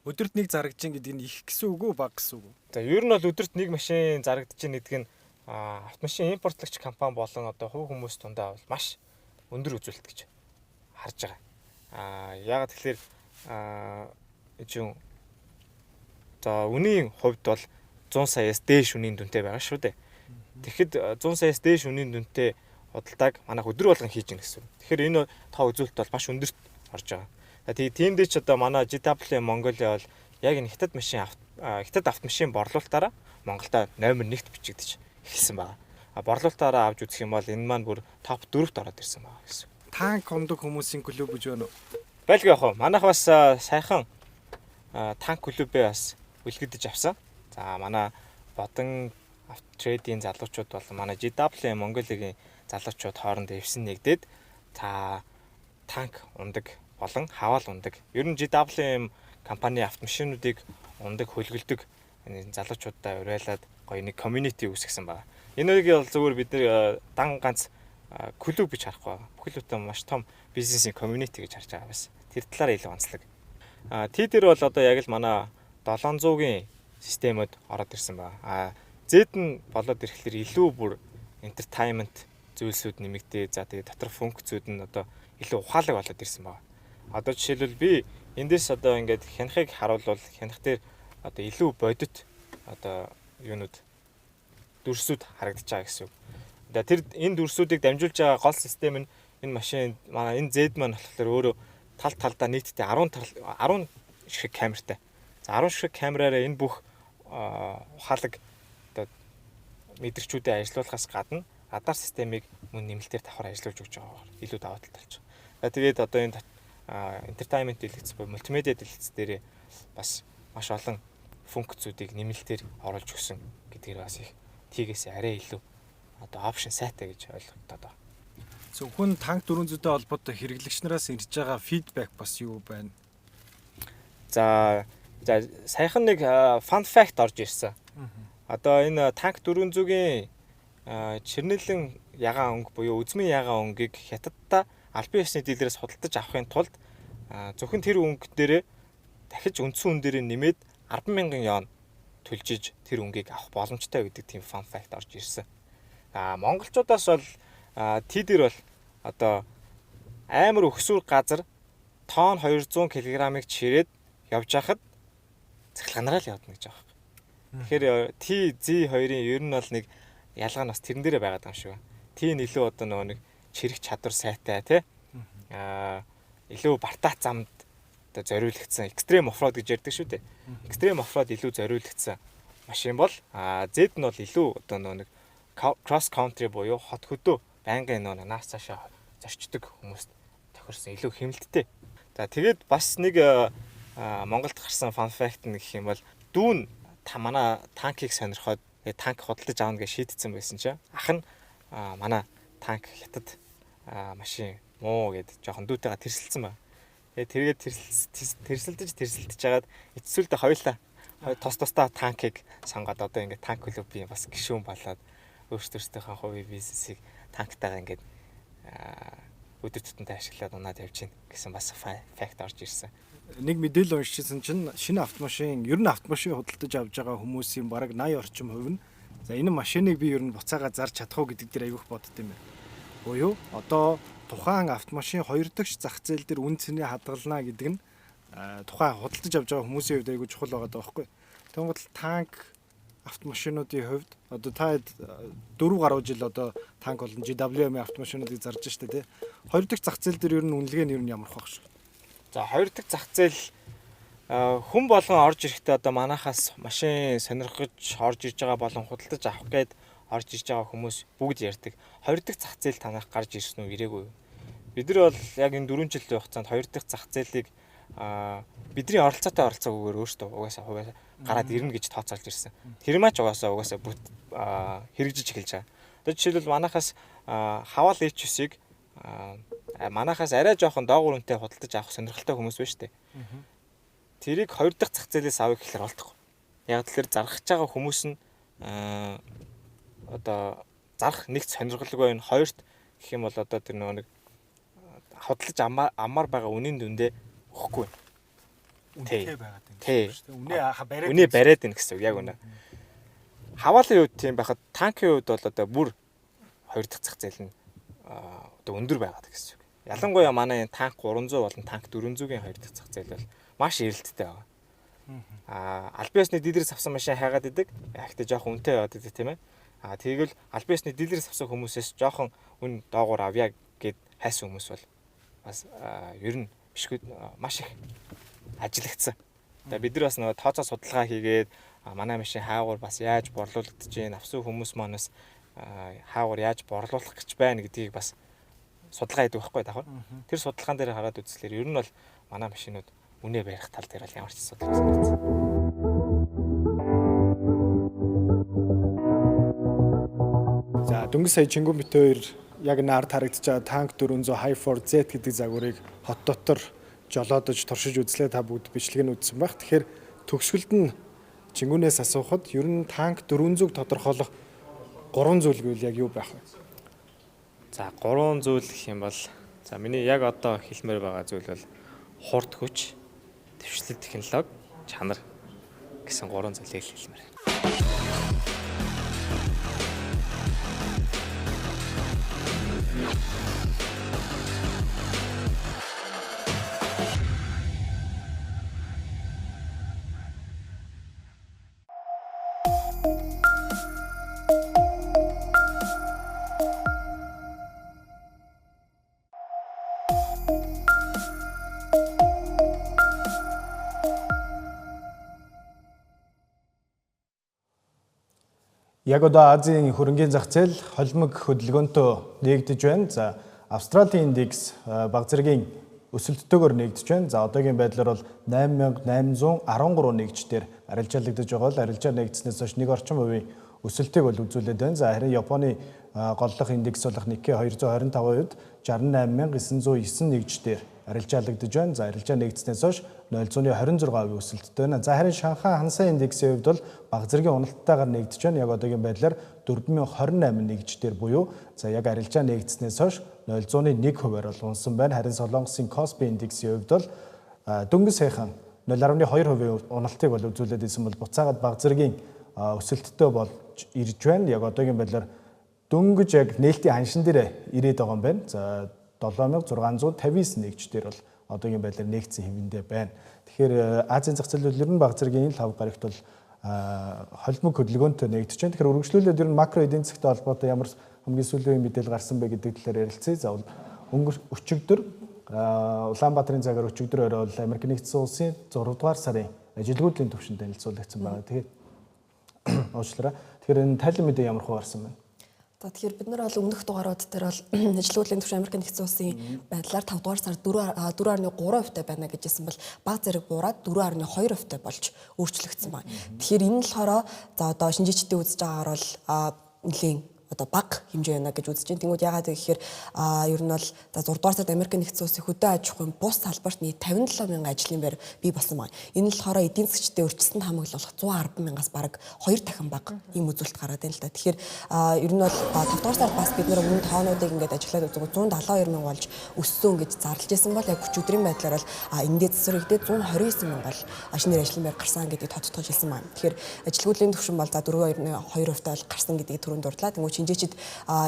Өдөрт нэг зарагдаж ин гэдэг нь их гэсэн үг үү, бага гэсэн үг үү? За ер нь бол өдөрт нэг машин зарагдаж ин гэдэг нь автомашин импортлагч компани болон одоо хувь хүмүүс тундаа бол маш өндөр үзүүлэлт гэж харж байгаа. Яагаад тэгэхээр за үнийн хувьд бол 100 саяас дээш үнийн дүнтэй байгаа шүү дээ. Тэгэхэд 100 саяас дээш үнийн дүнтэй худалдааг манайх өдөр болгон хийж гэнэ гэсэн. Тэгэхээр энэ тоо үзүүлэлт бол маш өндөрт орж байгаа. Тэгээд тиймдээ ч одоо манай GW Mongolia бол яг энэ хятад автомашин борлуулалтаараа Монголда номер 1-т бичигдэж эхэлсэн байна. Борлуулалтаараа авч үзэх юм бол энэ маань бүр топ 4-т ороод ирсэн байна гэсэн. Танк ундаг хүмүүсийн клуб гэж байна уу? Байлгүй яах вэ? Манайх бас сайхан танк клубээ бас үлгэдэж авсан. За манай Бодон автрейдийн залуучууд бол манай GW Mongolia-гийн залуучууд хоорондоо эвсэн нэгдээд танк ундаг болон хаваал ундаг. Ер нь GW компани автомашинуудыг ундаг хөлгөлдөг энэ залуучуудаа уриалаад гоё нэг community үүсгэсэн байна. Энэ үеийг бол зөвхөн бид нэр дан ганц клуб гэж харахгүй байгаа. Бүхэл бүтэн маш том бизнесийн community гэж харж байгаа бас. Тэр талаараа илүү онцлог. T дээр бол одоо яг л манай 700-гийн системүүд ороод ирсэн байна. Z нь болоод ирэхлээр илүү бүр entertainment зүйлсүүд нэмэгдээ. За тэгээ дотор функцүүд нь одоо илүү ухаалаг болоод ирсэн байна. Одоо жишээлбэл би эндээс одоо ингээд хянахыг харуулвал хянах дээр одоо илүү бодит одоо юунууд дүрсүүд харагдаж байгаа гэсэн үг. Тэр энэ дүрсүүдийг дамжуулж байгаа гол систем нь энэ машин манай энэ Z маань болохоор өөрөө талдаа нийтдээ 10 ширхэг камертай. За 10 ширхэг камераараа энэ бүх ухаалаг одоо мэдэрчүүдээ ажилуулахаас гадна радар системийг мөн нэмэлтээр давхар ажиллуулж өгч байгаа. Илүү даваа талтай болж байгаа. Тэгээд одоо энэ entertainment дэлгэц буюу мультимедиа дэлгэц дээр бас маш олон функцүүдийг нэмэлтээр оруулж өгсөн гэдгээр бас их тийгээс арай илүү одоо опшн сайтай гэж ойлгогдоод байна. Зөвхөн танк 400-тэй холбоотой хэрэглэгч нараас ирж байгаа фидбек бас юу байна? За саяхан нэг fun fact орж ирсэн. Одоо энэ танк 400-ийн чирнэлэн ягаан өнгө буюу үзмийн ягаан өнгийг хятадтай албан ёсны дийлэрээс худалдаж авахын тулд зөвхөн тэр өнгө дээрээ дахиж үндсэн үн дээрээ нэмээд 10,000 йен төлжиж тэр өнгийг авах боломжтой гэдэг тийм fun fact орж ирсэн. Монголчуудаас бол тийдэр бол одоо амар өксүр газар тонн 200 кг-ыг чирээд явж хахад цахилганараа л явдна гэж байгаа юм. Тэгэхээр TZ2-ын ер нь бол нэг ялгаа нь бас тэрэн дээрээ байгаад байгаа юм шиг байна. Тийм илүү одоо нөгөө нэг чирэх чадвар сайтай тий. Илүү бартаац замд одоо зориулагдсан экстрем оффроуд гэж ярьдаг шүү дээ. Экстрем оффроуд илүү зориулагдсан машин бол Z нь бол илүү одоо нөгөө нэг кросс country буюу хот хөдөө байнгын нөгөө наас цаашаа зорчдөг хүмүүст тохирсон илүү хэмнэлттэй. За тэгээд бас нэг Монголд гарсан fun fact нь гэх юм бол дүүн манай танкийг сонирхоод танк худалдаж аавна гэж шийдсэн байсан чинь ах нь манай танк хятад машин муу гэд жоохон дүүтэйгээ тэрсэлсэн байна. Тэгээд тэрсэлдэж жагаад эцсүүлдээ хоёулаа тустаа танкийг сонгоод одоо ингээд танк клубын бас гишүүн болоод өөрсдийнхөө хувийн бизнесийг танктайгаа ингээд өдөр тутамдаа ашиглаад унаад явж гин гэсэн бас факт орж ирсэн. Нэг мэдээлэл уншижсэн чинь шинэ автомашин, ер нь автомашин худалдаж авж байгаа хүмүүсийн бараг 80 орчим хувь нь за энэ машиныг би ер нь буцаага зарж чадах уу гэдэг дээр аявих бодд юм байна. Буюу одоо тухайн автомашин хоёр дахь зах зээл дээр үн цэний хадгална гэдэг нь тухайн худалдаж авж байгаа хүмүүсийн хувьд аягүй чухал байгаа байхгүй. Тэгвэл танк автомашинуудын хувьд одоо та 4 гаруй жил одоо танк болон GWM автомашинуудыг зарж штэ тий. Хоёр дахь зах зээл дээр ер нь үнэлгээ нь ер нь ямар хөх шүү. За хоёр дахь зах зээл хүн болгон орж ирэхдээ одоо манахаас машин сонирхож орж ирж байгаа болон худалдаж авах гээд орж ирж байгаа хүмүүс бүгд ярьдаг. Хоёр дахь зах зээл танах гарч ирсэн үү ирээгүй юу? Бид нар бол яг энэ 4 жилийн хугацаанд хоёр дахь зах зээлийг бидний оролцоотой оролцоогүйгээр өөртөө угаасаа гараад ирнэ гэж тооцоолж ирсэн. Тэр маач угаасаа хэрэгжиж эхэлж байгаа. Одоо жишээлбэл манахаас хаваал H9-ийг манахаас арай жоохон доогуур үнэтэй худалдаж авах сонирхолтой хүмүүс байна шүү дээ. Тэрийг хоёр дахь зах зээлээс авах гэхээр болтохгүй. Яг тэгэхээр зархаж байгаа хүмүүс нь одоо зарах нэгт сонирхолгүй байна. Хоёрт гэх юм бол одоо тэр нэг худалдаж аммаар байгаа үнийн дүндээ өгөхгүй байна. Үнэтэй байгаад байна шүү дээ. Үнэ хаха бариад. Үнэ бариад байна гэсэн үг яг үнэ. Хаваалын үед тийм байхад танкийн үед бол одоо бүр хоёр дахь зах зээл нь одоо өндөр байгаад гэсэн үг. Ялангуяа манай танк 300 болон танк 400-ийн хоёр дахь зах зээл бол маш эрэлттэй байгаа. Албан ёсны дилерээс авсан машин хайгаад идэг. Ихтэй жоохон үнэтэй яваад идэг тийм ээ. Тэгвэл албан ёсны дилерээс авсан хүмүүсээс жоохон үн доогуур авъя гэд хайсан хүмүүс бол бас ер нь бишгүй маш их ажиллагдсан. Тэгээ бид нар бас нөгөө тооцоо судалгаа хийгээд манай машин хаагуур бас яаж борлуулагдаж гин авсан хүмүүс манаас хаагуур яаж борлуулах гэж байна гэдгийг бас судалгаа хийдэг байхгүй давхар. Тэр судалгаан дээр хараад үзсэлэр ер нь бол манай машинууд үнэ барих тал дээр бол ямар ч асуудал санагдсан. За дөнгөж сая Чингүн бит хоёр яг наард харагдаж байгаа танк 400 Hi4 Z гэдэг загварыг хот дотор жолоодож туршиж үзлээ та бүгд бичлэг нь үзсэн байх. Тэгэхээр төгсгөлд нь Чингүнээс асуухад ер нь танк 400-г тодорхойлох 3 зүйл гэвэл яг юу байх вэ? За 3 зүйл гэх юм бол за миний яг одоо хэлмээр байгаа зүйл бол хурд хүч, дэвшлэл технологи, чанар гэсэн 3 зүйлийг хэлмээр. Яг одоо Азийн хөрөнгийн зах зээл холимог хөдөлгөөнтөө нэгдэж байна. За Австралийн индекс баг зэргийн өсөлттэйгээр нэгдэж байна. За одоогийн байдлаар бол 8813 нэгжтэр арилжаалагдаж байгаа бол арилжаа нэгдснээс хойш 1 орчим хувийн өсөлтийг бол үзүүлээд байна. За харин Японы голлох индекс болох Nikkei 225-д 68909 нэгжтэр арилжаалагдаж байна. За арилжаа нэгдснээс хойш 0.26% өсөлттэй байна. За харин Шанхай Хансай индексийн хувьд бол бага зэргийн уналттайгаар нэгдэж байна. Яг одоогийн байдлаар 4028 нэгжтэр буюу за яг арилжаа нэгдснээс хойш 0.1%-аар бол унсан байна. Харин Солонгосын Kospi индексийн хувьд бол дөнгөж саяхан 0.2% уналтыг бол үзүүлээд ирсэн бол буцаагаад бага зэргийн өсөлттэй болж ирж байна. Яг одоогийн байдлаар дөнгөж яг нээлтийн ханшин дээр ирээд байгаа юм байна. За 7659 нэгжтэр бол одоогийн байдлаар нэгдсэн хэвэндээ байна. Тэгэхээр Азийн зах зээл бол ер нь бага зэргийн 5 гарагт бол холбог хөдөлгөөнтэй нэгдэж байна. Тэгэхээр үргэлжлүүлээд ер нь макро эдийн засгийн холбоотой ямар хамгийн сүүлийн мэдээлэл гарсан бэ гэдэг талаар ярилцъя. За өчигдөр Улаанбаатарын цагаар өчигдөр орой бол Америк нэгдсэн улсын 6 дугаар сарын ажилгүйдлийн түвшинд танилцуулагдсан байгаа. Тэгэхээр уучлаарай. Тэгэхээр энэ тайлан мэдээ ямар хөө гарсан байна? За тэгэхээр бид нар бол өмнөх дугаарууд дээр бол ажилгүйдлийн түвшин Америк нэгдсэн улсын байдлаар 5 дугаар сар 4.3% байна гэж хэлсэн бол бага зэрэг буураад 4.2% болж өөрчлөгдсөн байна. Тэгэхээр энэ нь болохоор за одоо шинжээчдийн үзэж байгаагаар бол нэлийн одоо бага хэмжээ байна гэж үзэж байна. Тэнгүүд яагаад гэхээр ер нь бол за 6 дугаар сард Америк нэгдсэн улсын хөдөө аж ахуйн бус салбарт нийт 57 мянган ажлын байр бий болсон байна. Энэ нь болохоор эдийн засгчдын өрчлөлтөнд хамаглуулах 110 мянгаас бараг 2 дахин бага ийм үзүүлэлт гараад байна л да. Тэгэхээр ер нь бол 5 дугаар сард бас бид нар өмнө тоонуудыг ингээд ажиллаад үзэг 172 мянга болж өссөн гэж зарлж байсан бол яг өчигдрийн байдлаар бол эндээ засваргдээд 129 мянга бол шинээр ажлын байр гарсан гэдгийг тодтогч хэлсэн байна. Тэгэхээр ажилгүйдлийн түвшин бол за 4.2% бол гарсан гэдгийг түрүүнд дурдлаа. Тэнгүүд шинжээчид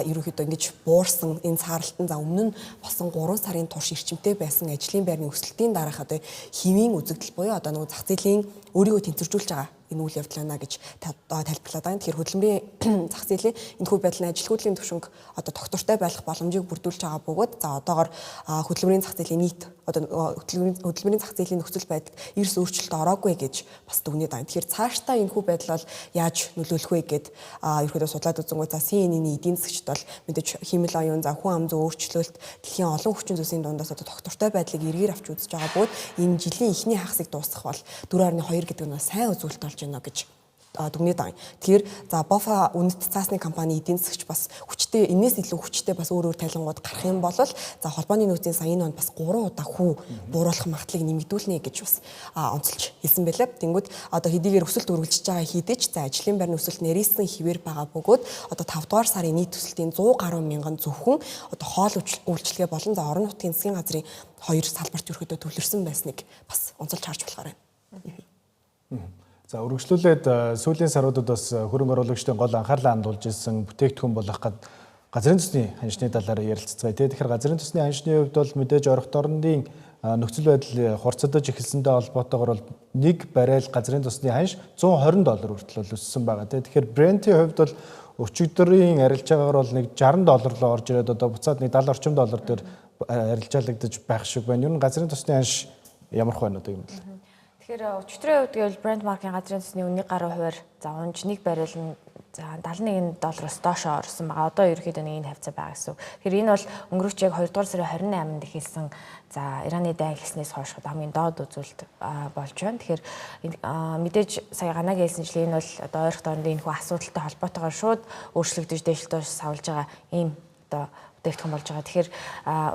ерөнхийдөө ингэж буурсан энэ цааралтан за өмнө нь болсон 3 сарын турш эрчимтэй байсан ажлын байрны өсөлтийн дараах одоо хэвийн үзэгдэл буюу одоо нөгөө зах зээлийн өөрийгөө тэнцвэржүүлж байгаа энэ үйл явдал байна гэж тайлбарлаад байна. Тэгэхээр хөдөлмөрийн зах зээлийн энэхүү байдлын ажилгүйдлийн түвшинг одоо тогтвортой байх боломжийг бүрдүүлж байгаа бөгөөд за одоогоор хөдөлмөрийн зах зээлийн нийт одоо хөдөлмөрийн зах зээлийн нөхцөл байдалд эрс өөрчлөлт ороогүй гэж бас дүгнээд байна. Тэгэхээр цаашдаа энэхүү байдал бол яаж нөлөөлөх вэ гэд ерөөдөө судлаад үзэнгүүт за CNN-ийн эдийн засгчд бол мэдээж хэмэл оюун за хүн ам зүйн өөрчлөлт дэлхийн олон хүчин зүйлсийн дундаас одоо тогтвортой байдлыг эргээр авч үзэж байгаа бөгөөд энэ жилийн эхний хагасыг дуусгах бол 4.2 гэдэг нь сайн үзүүлэлт болж байна гэж дүгнээд байна. Тэгэхээр за Бофа үнэт цаасны компани эдийн засгч бас хүчтэй энэс илүү хүчтэй бас өөр тайлангууд гарах юм бол за холбооны нөөцийн сан энэ онд бас 3 удаа хүү бууруулах магадлалыг нэмэгдүүлнэ гэж бас онцолж хэлсэн байлаа. Тэнгүүд одоо хэдийгээр өсөлт үргэлжиж байгаа хэдий ч за ажлын байрны өсөлт нэрийсэн хിവэр байгаа бөгөөд одоо 5 дугаар сарын нийт өсөлтийн 100 гаруй мянган зөвхөн одоо хоол үйлчилгээ болон за орон нутгийн засгийн газрын 2 салбарт ерөөдөө төвлөрсөн байсныг бас онцолж харж болохоор байна. За үргэлжлүүлээд сүүлийн саруудад бас хөрөнгө оруулагчдын гол анхаарлаа хандуулж ирсэн бүтээгдэхүүн болох газрын төсний ханшны талаар ярилцгаая. Тэгэхээр газрын төсний ханшны хувьд бол мэдээж орох орнын нөхцөл байдал хурцдаж эхэлсэнтэй холбоотойгоор бол нэг баррел газрын төсний ханш $120 хүртэл өссөн байгаа. Тэгэхээр Brent-ийн хувьд бол өчигдрийн арилжаагаар бол нэг $60 руу орж ирээд одоо буцаад нэг $70 орчим дээр арилжаалагдаж байх шиг байна. Ер нь газрын төсний ханш ямар хөө байна одоо юм бэ? Тэгэхээр өчигдрийн хувьд гэвэл Brent mark-ийн газрын төсний үнийн гаруй хувиар за унж нэг баррел нь за $71-аас доошоо орсон байгаа. Одоо ерөөхдөө нэг энэ хавцаа байгаа гэсэн. Тэгэхээр энэ бол өнгөрөх яг 2 дугаар сарын 28-нд эхэлсэн за Ираны дайн эхэлснээс хойш хамгийн доод үзүүлэлт болж байна. Тэгэхээр мэдээж сая ганагийн хэлсэнчлэн энэ бол одоо ойрхон дорны энэ хүү асуудалтай холбоотойгоор шууд өөрчлөгдөж дээшлэлтөөр савлж байгаа ийм одоо бүтээгдэхүүн болж байгаа. Тэгэхээр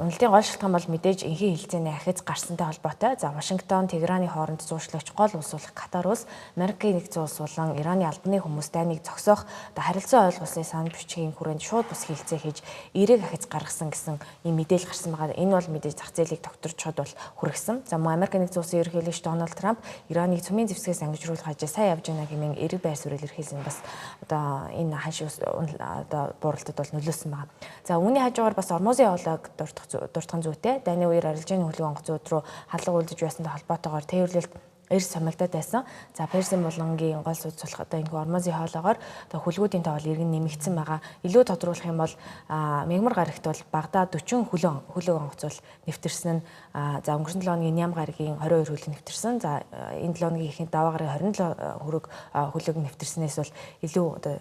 уналтын гол шалтгаан бол мэдээж энхийн хилцээний ахиц гарсантай холбоотой. За Вашингтон, Тегераны хооронд зууршлагч гол улс болох Катар улс, Америкийн нэгдсэн улс болон Ираны албаны хүмүүс дайныг зогсоох харилцаа ойлгуулсны санал бичгийн хүрээнд шууд бус хилцээ хийж эерэг ахиц гаргасан гэсэн ийм мэдээлэл гарсан байгаа. Энэ бол мэдээж зах зээлийг тогтворчход бол хүргэсэн. За мөн Америкийн нэгдсэн улсын ерөнхийлөгч Дональд Трамп Ираныг цөмийн зэвсгээс ангижруулах хажээ сайн явж байна гэмээр эерэг байр суурь илэрхийлсэн бас одоо энэ ханш одоо бууралтад бол нөлөөсөн байгаа. За үүний хажуугаар бас Ормозын явуулаг дуртахын зүйтэй дайны үеэр арилжааны хөлөг онгоцууд руу хадлага үйлдэж байсантай холбоотойгоор тээвэрлэлт эрс сомилдоод байсан. За Персийн булангийн гол сүд сулах одоо энэ Ормозын хоолоогоор одоо хөлгүүдийн тоол иргэн нэмэгдсэн байгаа. Илүү тодруулах юм бол мягмар гарагт бол багадаа 40 хөлөг онгоцуул нэвтэрсэн нь за өнгөрсөн 7 хоногийн ням гарагийн 22 хөлөг нэвтэрсэн. За энэ 7 хоногийн ихэнх даваа гарын 27 хөлөг нэвтэрснээс бол илүү одоо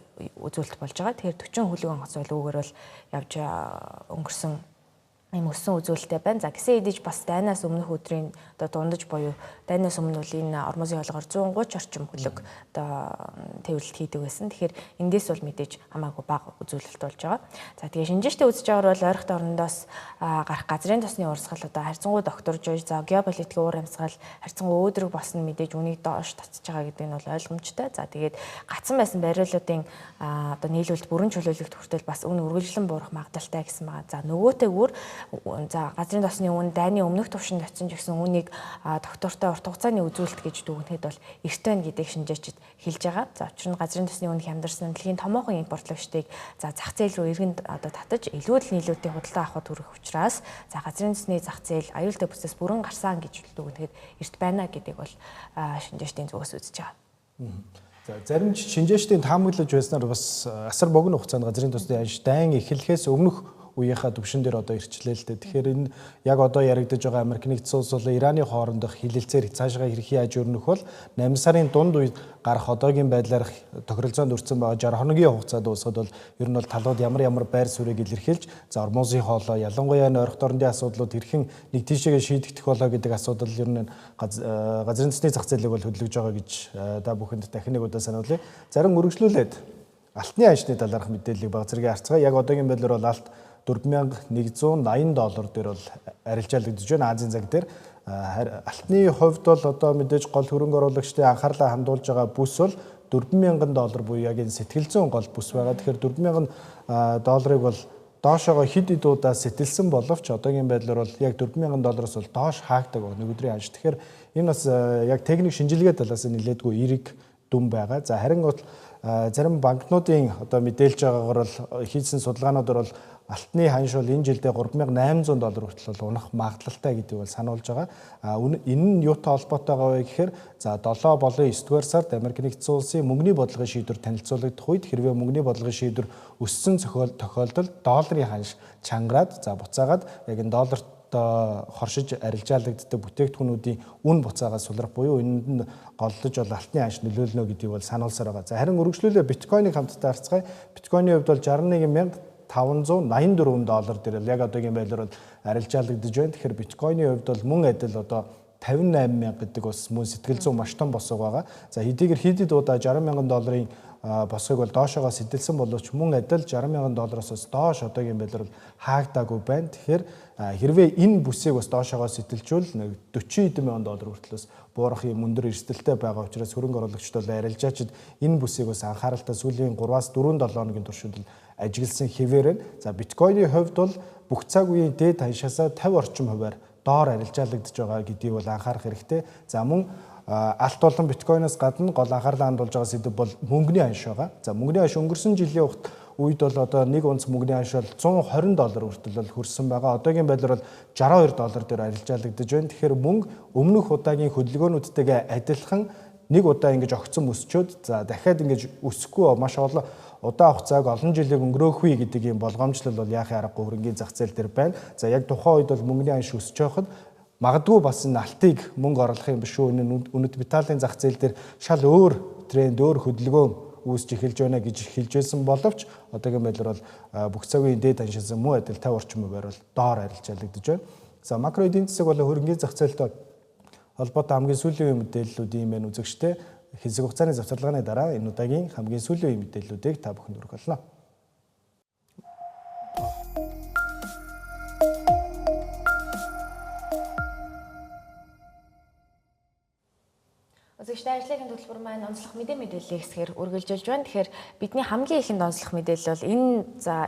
үзүүлэлт болж байгаа. Тэгэхээр 40 хөлөг онгоц бол үүгээр бол явж өнгөрсөн ийм өссөн үзүүлэлттэй байна. За гисэн эдэж бас дайнаас өмнөх өдрийн одоо дундаж буюу дайнаас өмнө бол энэ ормозын хоолгоор 130 орчим хөлөг одоо тээвэрлэлт хийдэг байсан. Тэгэхээр эндээс бол мэдээж хамаагүй бага үзүүлэлт болж байгаа. За тэгээ шинжээчдийн үзэж байгаагаар бол ойролт орнондоос гарах газрын тосны урсгал одоо харьцангуй докторжиж за геополитикийн уур амьсгал харьцангуй өөдрөг болсон мэдээж үнийг доош татж байгаа гэдэг нь бол ойлгомжтой. За тэгээд гацсан байсан бариулуудын одоо нийлүүлэлт бүрэн чөлөөлөлт хүртэл бас үн үргэлжлэн буурах магадлалтай гэсэн байгаа. За нөгөөтэйгүр за газрын тосны үн дайны өмнөх түвшинд очсон ч гэсэн үнийг доктортой урт хугацааны үзүүлэлт гэж дүгнэхэд бол эрт байна гэдгийг шинжээчид хэлж байгаа. За учир нь газрын тосны үн хямдарсан дэлхийн томоохон импортлогчдыг за зах зээл рүү иргэн одоо татаж илүү л нийлүүдийн худалдаа авахд хүрэх учраас за газрын тосны зах зээл аюултай бүсээс бүрэн гарсан гэж дүгнэхэд эрт байна гэдгийг бол шинжээчдийн зүгээс үзэж байгаа. За зарим шинжээчдийн таамаглаж байснаар бас асар богино хугацаанд газрын тосны ажил дайн эхлэхээс өмнөх үеийнхаа түвшин дээр одоо ирчлээ л дээ. Тэгэхээр энэ яг одоо яригдж байгаа Америк нэгдсэн улс болон Ираны хоорондох хилэлцээр цаашгаа хэрхэн яаж өрнөх бол 8 сарын дунд үед гарах одоогийн байдлаар тохиролцоонд өртсөн байгаа 60 хоногийн хугацаанд дуусахад бол ер нь бол талууд ямар байр суурийг илэрхийлж за ормозын хоолой ялангуяа ойролт орнын асуудлууд хэрхэн нэг тийшээгээ шийдэгдэх болоо гэдэг асуудал ер нь газрын тосны зах зээлийг бол хөдөлгөж байгаа гэж та бүхэнд дахин нэг удаа сануулъя. Зарим үргэлжлүүлээд алтны ажны талаарх мэдээллийг баг зэрэг харцгаая. Яг одоогийн байдлаар бол алт $4180 дээр бол арилжаалагдж байна Азийн цаг дээр. Алтны хувьд бол одоо мэдээж гол хөрөнгө оруулагчдын анхаарлаа хандуулж байгаа бүс бол $4000 буюу яг энэ сэтгэл зүйн гол бүс байгаа. Тэгэхээр $4000 бол доошоогоо хэд хэд удаа сэтэлсэн боловч одоогийн байдлаар бол яг $4000-оос бол доош хаагддаг баг нэг өдрийн ханш. Тэгэхээр энэ бас яг техник шинжилгээ талаас нь нэлээдгүй эерэг дүн байгаа. За харин бол зарим банкнуудын одоо мэдээлж байгаагаар бол хийсэн судалгаануудаар бол алтны ханш бол энэ жилдээ $3800 хүртэл бол унах магадлалтай гэдэг бол сануулж байгаа. Энэ нь юутай холбоотойгоо вэ гэхээр за 7 болон 9-р сард Америк нэгдсэн улсын мөнгөний бодлогын шийдвэр танилцуулагдах үед хэрвээ мөнгөний бодлогын шийдвэр өссөн тохиолдолд долларын ханш чангараад за буцаагаад яг энэ долларт хоршиж арилжаалагддаг бүтээгдэхүүнүүдийн үн буцаагаа сулрах буюу энэнд нь голдож бол алтны ханш нөлөөлнө гэдгийг бол сануулсаар байгаа. За харин үргэлжлүүлээ биткойныг хамтдаа харцгаая. Биткойны хувьд бол $61544 дээр яг одоогийн байдлаар бол арилжаалагдж байна. Тэгэхээр биткойны хувьд бол мөн адил одоо 58000 гэдэг бас мөн сэтгэл зүйн маш том босго байгаа. За хэдийгээр хэд удаа $60,000 босгыг бол доошоогоо сэтэлсэн боловч мөн адил $60,000-оос доош одоогийн байдлаар хаагдаагүй байна. Тэгэхээр хэрвээ энэ бүсийг бас доошоогоо сэтэлжүүл $40,000 хүртэлээс буурах юм өндөр эрсдэлтэй байгаа учраас хөрөнгө оруулагчид бол арилжаачид энэ бүсийг бас анхааралтай сүүлийн 3-аас 4-7 хоногийн туршид ажигласан хэвээр байна. За биткойны хувьд бол бүх цаг үеийн дээд ханшаасаа 50 орчим хувиар доор арилжаалагдж байгаа гэдгийг бол анхаарах хэрэгтэй. За мөн алт болон биткойноос гадна гол анхаарлаа хандуулж байгаа сэдэв бол мөнгөний ханш байгаа. За мөнгөний ханш өнгөрсөн жилийн үед бол одоо нэг унц мөнгөний ханш бол $120 хүртэл бол хүрсэн байгаа. Одоогийн байдлаар бол $62 дээр арилжаалагдж байна. Тэгэхээр мөнгө өмнөх удаагийн хөдөлгөөнүүдтэйгээ адилхан нэг удаа ингэж огцон өсчөөд за дахиад ингэж өсөхгүй маш олон удаа хугацааг олон жилиг өнгөрөөх үе гэдэг юм болгоомжлол бол яахын аргагүй хөрөнгөний зах зээл дээр байна. За яг тухайн үед бол мөнгөний ханш өсөж байхад магадгүй бас энэ алтыг мөнгө оруулах юм биш үү? Энэ үнэт металлын зах зээл дээр шал өөр тренд, өөр хөдөлгөөн үүсч эхэлж байна гэж хэлж байсан боловч одоогийн байдлаар бол бүх цагийн дээд ханшаас мөн адил 50 орчим хувиар бол доор арилжаалагдж байна. За макро эдийн засаг болон хөрөнгөний зах зээлтэй холбоотой хамгийн сүүлийн үеийн мэдээллүүд ийм байна үзэгчтэй. Хэсэг хугацааны завсарлагын дараа энэ удаагийн хамгийн сүүлийн үеийн мэдээллүүдийг та бүхэнд хүргэх болно. Үзэгчтэй ажлын хөтөлбөр маань онцлог мэдээллийг хэсгээр үргэлжилж байна. Тэгэхээр бидний хамгийн ихэнд онцлог мэдээлэл бол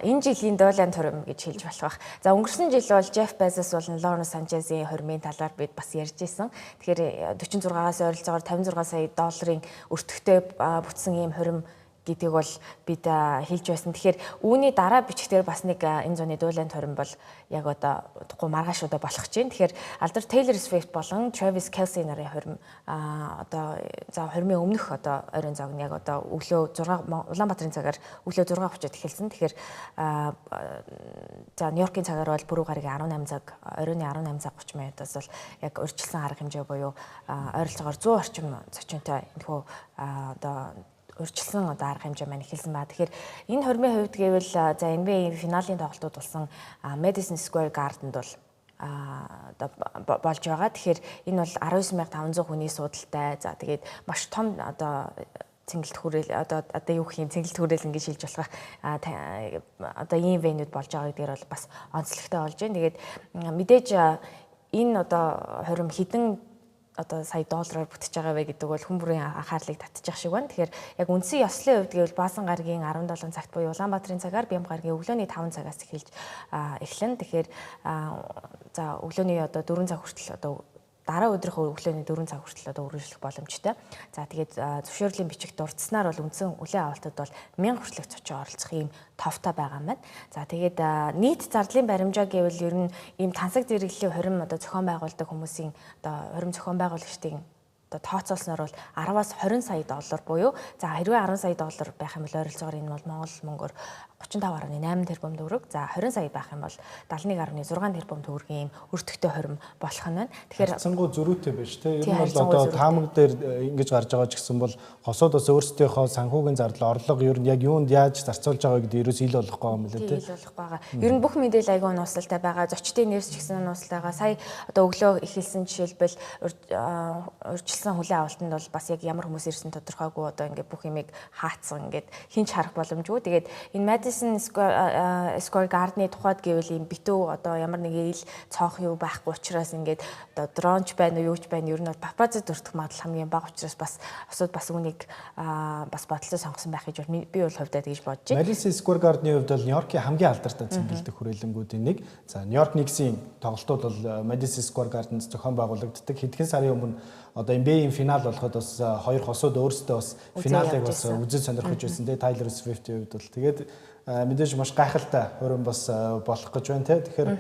энэ жилийн долларын хурим гэж хэлж болох. За өнгөрсөн жил бол Jeff Bezos болон Lawrence Sanchez-ийн хурмын талаар бид бас ярьж байсан. Тэгэхээр 46-аас ойролцоогоор $56 сая өртөгтэй бүтсэн ийм хурим гэдгийг бол бид хэлж байсан. Тэгэхээр үүний дараа бичгээр бас нэг энэ зууны дуулайн хурим бол яг одоо утгагүй маргааш удаа болох чинь. Тэгэхээр алдар Taylor Swift болон Travis Kelce нарын хурим одоо за хурмын өмнөх одоо оройн цаг нь яг одоо өглөө 6 Улаанбаатарын цагаар өглөө 6:30-д эхэлсэн. Тэгэхээр за Нью-Йоркийн цагаар бол пүрэв гарагийн 18 цаг оройн 18 цаг 30 минутаас бол яг урьдчилсан арга хэмжээ буюу ойролцоогоор 100 орчим зочинтой энэхүү одоо урьдчилсан одоо арга хэмжээ маань эхэлсэн ба. Тэгэхээр энэ хормын хувьд гэвэл за NBA финалийн тоглолтууд болсон Madison Square Garden-д бол болж байгаа. Тэгэхээр энэ бол 19500 хүний суудалтай. За тэгээд маш том одоо цэнгэлт хүрээл одоо юу гэх юм цэнгэлт хүрээл ингэж хэлж болох одоо ийм венүүд болж байгаа гэдгээр бол бас онцлогтой болж байна. Тэгээд мэдээж энэ одоо хорим хідэн одоо сая доллараар бүтэж байгаа вэ гэдэг бол хүн бүрийн анхаарлыг татчих шиг байна. Тэгэхээр яг үндсэн ёслолын хувьд гэвэл Баасан гарагийн 17 цагт буюу Улаанбаатарын цагаар Бямб гарагийн өглөөний 5 цагаас эхэлж эхлэн. Тэгэхээр за өглөөний одоо 4 цаг хүртэл одоо дараа өдрийнхөө өглөөний 4 цаг хүртэл одоо үргэлжлэх боломжтой. За тэгээд зөвшөөрлийн бичиг дурдсанаар бол үндсэн үлийн авалтад бол 1000 хүртэлх зочин оролцох ийм товтой байгаа юм байна. За тэгээд нийт зардлын баримжаа гэвэл ер нь ийм тансаг зэрэглэлийн хорим одоо зохион байгуулдаг хүмүүсийн одоо хорим зохион байгуулагчдын одоо тооцоолсноор бол 10-аас 20 сая доллар буюу за хэрвээ 10 сая доллар байх юм бол ойролцоогоор энэ бол Монгол мөнгөөр 35.8 тэрбум төгрөг. За 20 сая байх юм бол 71.6 тэрбум төгрөгийн ийм өртөгтэй хорим болох нь байна. Тэгэхээр харьцангуй зөрүүтэй байж тээ. Ер нь бол одоо таамаг дээр ингэж гарч байгаа ч гэсэн бол хосууд бас өөрсдийнхөө санхүүгийн зардал орлого ер нь яг юунд яаж зарцуулж байгаа гэдэг ерөөс ил болох байгаа юм лээ тээ. Ил болох байгаа. Ер нь бүх мэдээлэл айгүй нууцлалтай байгаа. Зочдын нэрс ч гэсэн нууцлалтай байгаа. Сая одоо өглөө эхэлсэн жишээлбэл урьдчилсан хүлээн авалтанд бол бас яг ямар хүмүүс ирсэн тодорхойгүй одоо ингээд бүх юмыг хаацсан ингээд хинч харах боломжгүй. Тэгээд энэ Madison Square Garden-ы тухайд гэвэл юм битүү одоо ямар нэг ил цоох юу байхгүй учраас ингээд одоо дронч байна уу юуч байна ер нь бол папарацци дурдах магадлал хамгийн бага учраас бас осууд бас үүнийг бас бодолтой сонгосон байх гэж би бол хувьдаа тэгж бодож байна. Madison Square Garden-ы хувьд бол Нью-Йоркийн хамгийн алдартай цэнгэлдэх хүрээлэнгүүдийн нэг. За Нью-Йорк Knicks-ийн тоглолтууд бол Madison Square Garden-д зохион байгуулагддаг. Хэдхэн сарын өмнө одоо NBA-ийн финал болоход бас хоёр хосууд өөрсдөө бас финалыг бас үзэж сонирхож байсан те Taylor Swift-ийн хувьд бол тэгээд мэдээж маш гайхалтай хорин бас болох гэж байна те. Тэгэхээр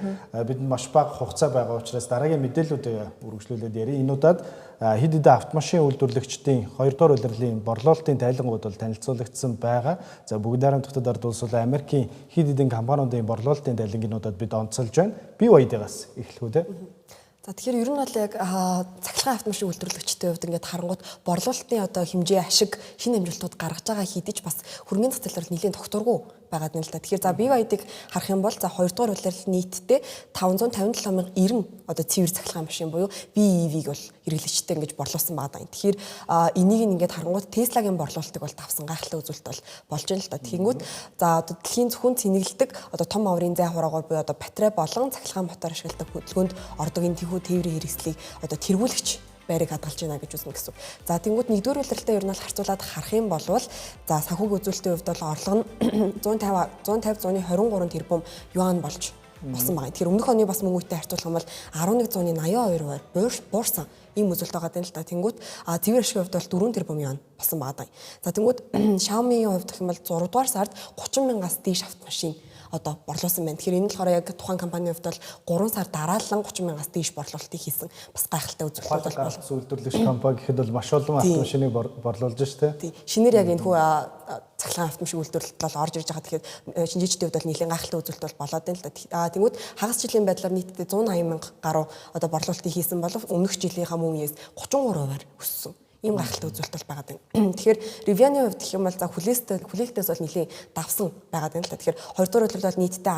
бидэнд маш бага хугацаа байгаа учраас дараагийн мэдээллүүдээ үргэлжлүүлээд ярив. Энэ удаад хэд хэдэн автомашин үйлдвэрлэгчдийн 2 дугаар улирлын борлуулалтын тайлангууд бол танилцуулагдсан байгаа. За бүгд найрамд дотоод улс бол Америкийн хэд хэдэн компаниудын борлуулалтын тайлангуудад бид онцолж байна. Би баядагаас эхлэх үү те. За тэгэхээр ер нь бол яг цахилгаан автомашин үйлдвэрлэгчдийн хувьд ингээд харангуут борлуулалтын одоо хэмжээ ашиг шинэ амжилтууд гаргаж байгаа хэдий ч бас хөрөнгөний цацлал нэлээд тогтворгүй байгаа юм л да. Тэгэхээр за BYD-г харах юм бол за 2 дугаар улирлал нийтдээ 557,090 одоо цэвэр цахилгаан машин буюу BEV-г бол хэрэглэгчтэй ингэж борлуулсан байгаа даа. Тэгэхээр энийг ингээд харангуут Tesla-гийн борлуулалтыг бол давсан гайхалтай үзүүлэлт бол болж байна л да. Тэгэнгүүт за одоо дэлхийн зөвхөн цэнэглэдэг одоо том аврын зай хураагаар буюу одоо батарей болон цахилгаан мотор ашигладаг хөдөлгөөнд ордог энэ тээврийн хэрэгслийг одоо тэргүүлэгч байрыг хадгалж байна гэж үзнэ гэсэн. За тэнгууд нэгдүгээр улиралтай ер нь бол харьцуулаад харах юм бол за санхүүгийн үзүүлэлтийн хувьд бол орлого нь 150-123 тэрбум юан болж босон байгаа. Тэгэхээр өмнөх оны бас мөнгөтэй харьцуулах юм бол 1182%-аар буурсан ийм үзүүлэлт байгаа юм л да. Тэнгууд цэвэр ашигын хувьд бол 4 тэрбум юан болсон байгаа. За тэнгууд Xiaomi-ийн хувьд гэх юм бол 6 дугаар сард 30,000-аас дээш автомашин одоо борлуулсан байна. Тэгэхээр энэ болохоор яг тухайн компанийн хувьд бол 3 сар дараалан 30,000-аас дээш борлуулалтыг хийсэн. Бас гайхалтай үзүүлэлт бол үйлдвэрлэгч компани гэхэд бол маш олон автомашиныг борлуулж штэ. Тий. Шинээр яг энэ хүү цахилгаан автомашин үйлдвэрлэлт бол орж ирж байгаа. Тэгэхээр шинжээчдийн хувьд бол нэлээд гайхалтай үзүүлэлт бол болоод байна л да. Тэнгүүд хагас жилийн байдлаар нийтдээ 180,000 гаруй одоо борлуулалтыг хийсэн болов өмнөх жилийнхаа мөнгөөс 33%-аар өссөн. Ийм гайхалтай үзүүлэлт бол байгаа юм. Тэгэхээр Rivian-ийн хувьд гэх юм бол за хүлээлтээс бол нэлийн давсан байгаа юм л та. Тэгэхээр 2 дугаар улиралд бол нийтдээ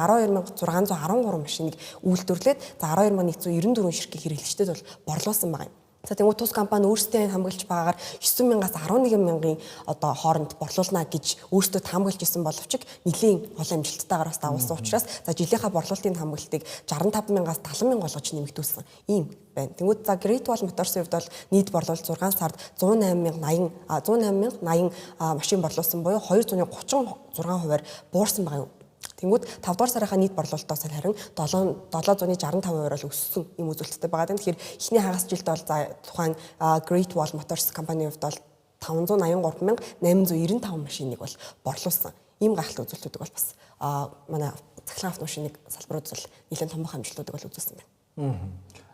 12,613 машиныг үйлдвэрлээд за 12,194 ширхэг хэрэглэгчдэд бол борлуулсан байгаа юм. За тэгвэл тус компани өөрсдөө хамгаалж байгаагаар 9,000-аас 11,000-ын одоо хооронд борлуулна гэж өөрсдөө хамгаалж исэн боловч нэлийн олон амжилттайгаар бас давуулсан учраас за жилийнхаа борлуулалтын хамгаалтыг 65,000-аас 70,000 болгож нэмэгдүүлсэн ийм байна. Тэнгүүд за Great Wall Motors-ийн хувьд бол нийт борлуулалт 6 сард 108,080 машин борлуулсан буюу 236%-аар буурсан байгаа юм. Тэнгүүд 5 дугаар сарынхаа нийт борлуулалтаас харин 765%-аар л өссөн юм үзүүлэлттэй байгаа. Тэгэхээр эхний хагас жилд бол за тухайн Great Wall Motors компанийн хувьд бол 583,895 машиныг бол борлуулсан. Ийм гайхалтай үзүүлэлтүүд бол бас манай цахилгаан автомашины салбарууд бол нэлээд том амжилтуудыг бол үзүүлсэн байна.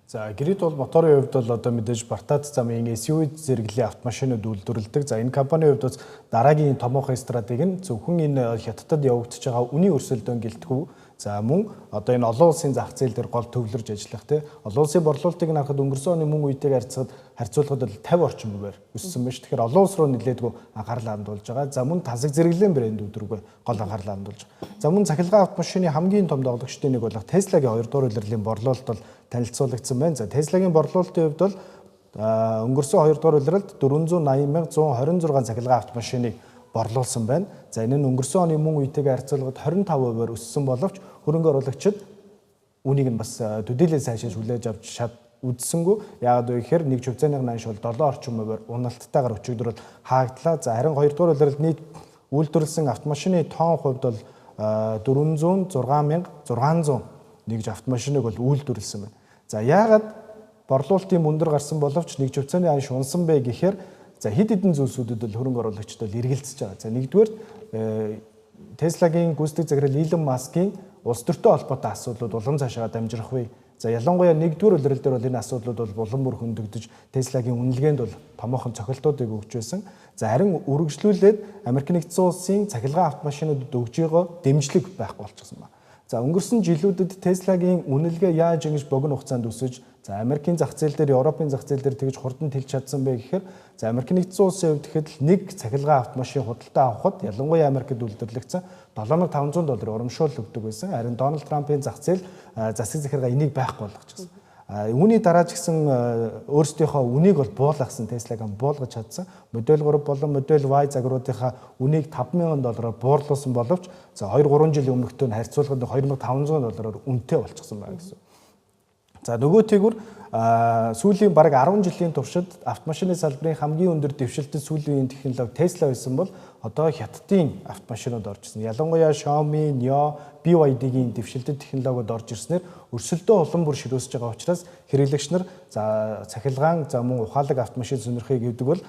За Great Wall Motor-ын хувьд бол одоо мэдээж Бартад замын SUV зэрэглэлийн автомашинууд үйлдвэрлэдэг. За энэ компанийн хувьд бас дараагийн томоохон стратеги нь зөвхөн энэ хятадд явагдаж байгаа үнийн өрсөлдөөн гэлтгүү За мөн одоо энэ олон улсын зах зээл дээр гол төвлөрж ажиллах тий олон улсын борлуулалтыг харахад өнгөрсөн оны мөн үетэйг харьцуулахад бол 50 орчим хувиар өссөн байна ш. Тэгэхээр олон улс руу нэлээдгүй анхаарал хандуулж байгаа. За мөн тасаг зэрэглэлийн брэндүүд рүүгээ гол анхаарал хандуулж байгаа. За мөн цахилгаан автомашины хамгийн том тоглогчдын нэг болох Tesla-гийн 2 дугаар улирлын борлуулалт бол танилцуулагдсан байна. За Tesla-гийн борлуулалтын хувьд бол өнгөрсөн 2 дугаар улиралд 480,126 цахилгаан автомашиныг борлуулсан байна. За энэ нь өнгөрсөн оны мөн үетэйг харьцуулахад 25%-аар өссөн боловч хөрөнгө оруулагчид үнийг нь бас төдийлөн сайшааж хүлээж авч үдсэнгүй. Яагаад вэ гэхээр нэг хувьцааны нааш бол 7 орчим хувиар уналттайгаар өчигдөр хаагдлаа. За харин 2 дугаар улиралд нийт үйлдвэрлэсэн автомашины тоон хувьд бол 406,600 нэгж автомашиныг бол үйлдвэрлэсэн байна. За яагаад борлуулалтын мөндөр гарсан боловч нэг хувьцааны нааш унсан бэ гэхээр за хэд хэдэн зүйлсүүдэд бол хөрөнгө оруулагчид бол эргэлзэж байгаа. За нэгдүгээр Tesla-гийн гүйцэтгэх захирал Elon Musk-ийн улс төртэй холбоотой асуудлууд улам цаашаа дамжрах вэ? За ялангуяа нэгдүгээр улирал дээр бол энэ асуудлууд бол улам бүр хөндөгдөж Tesla-гийн үнэлгээнд бол томоохон цохилтуудыг өгч байсан. За харин үргэлжлүүлээд Америк нэгдсэн улсын цахилгаан автомашинуудад өгж байгаа дэмжлэг байхгүй болчихсон байна. За өнгөрсөн жилүүдэд Tesla-гийн үнэлгээ яаж ингэж богино хугацаанд өсөж за Америкийн зах зээл дээр, Европын зах зээл дээр тэгж хурдан тэлж чадсан бэ гэхээр за Америк нэгдсэн улсын хувьд гэхэд нэг цахилгаан автомашин худалдаа авахд ялангуяа Америкт үйлдвэрлэгдсэн $7,500 урамшуул өгдөг байсан. Харин Дональд Трампын зах зээл засаг захиргаа энийг байхгүй болгочихсон. Үүний дараа ч гэсэн өөрсдийнхөө үнийг бол буулгасан Tesla-г буулгаж чадсан. Модель 3 болон модель Y загваруудынхаа үнийг $5,000 буурлуулсан боловч за 2-3 жилийн өмнөхтэй нь харьцуулахад $2,500 үнэтэй болчихсон байна гэсэн. За нөгөө тэгвэр сүүлийн бараг 10 жилийн туршид автомашины салбарын хамгийн өндөр дэвшилтэд сүүлийн үеийн технологи Tesla байсан бол одоо хятадын автомашинууд орж ирсэн. Ялангуяа Xiaomi, NIO, BYD-гийн дэвшилтэд технологиуд орж ирснээр өрсөлдөө улам бүр ширүүсэж байгаа учраас хэрэглэгч нар за цахилгаан за мөн ухаалаг автомашин сонирхыг гэдэг бол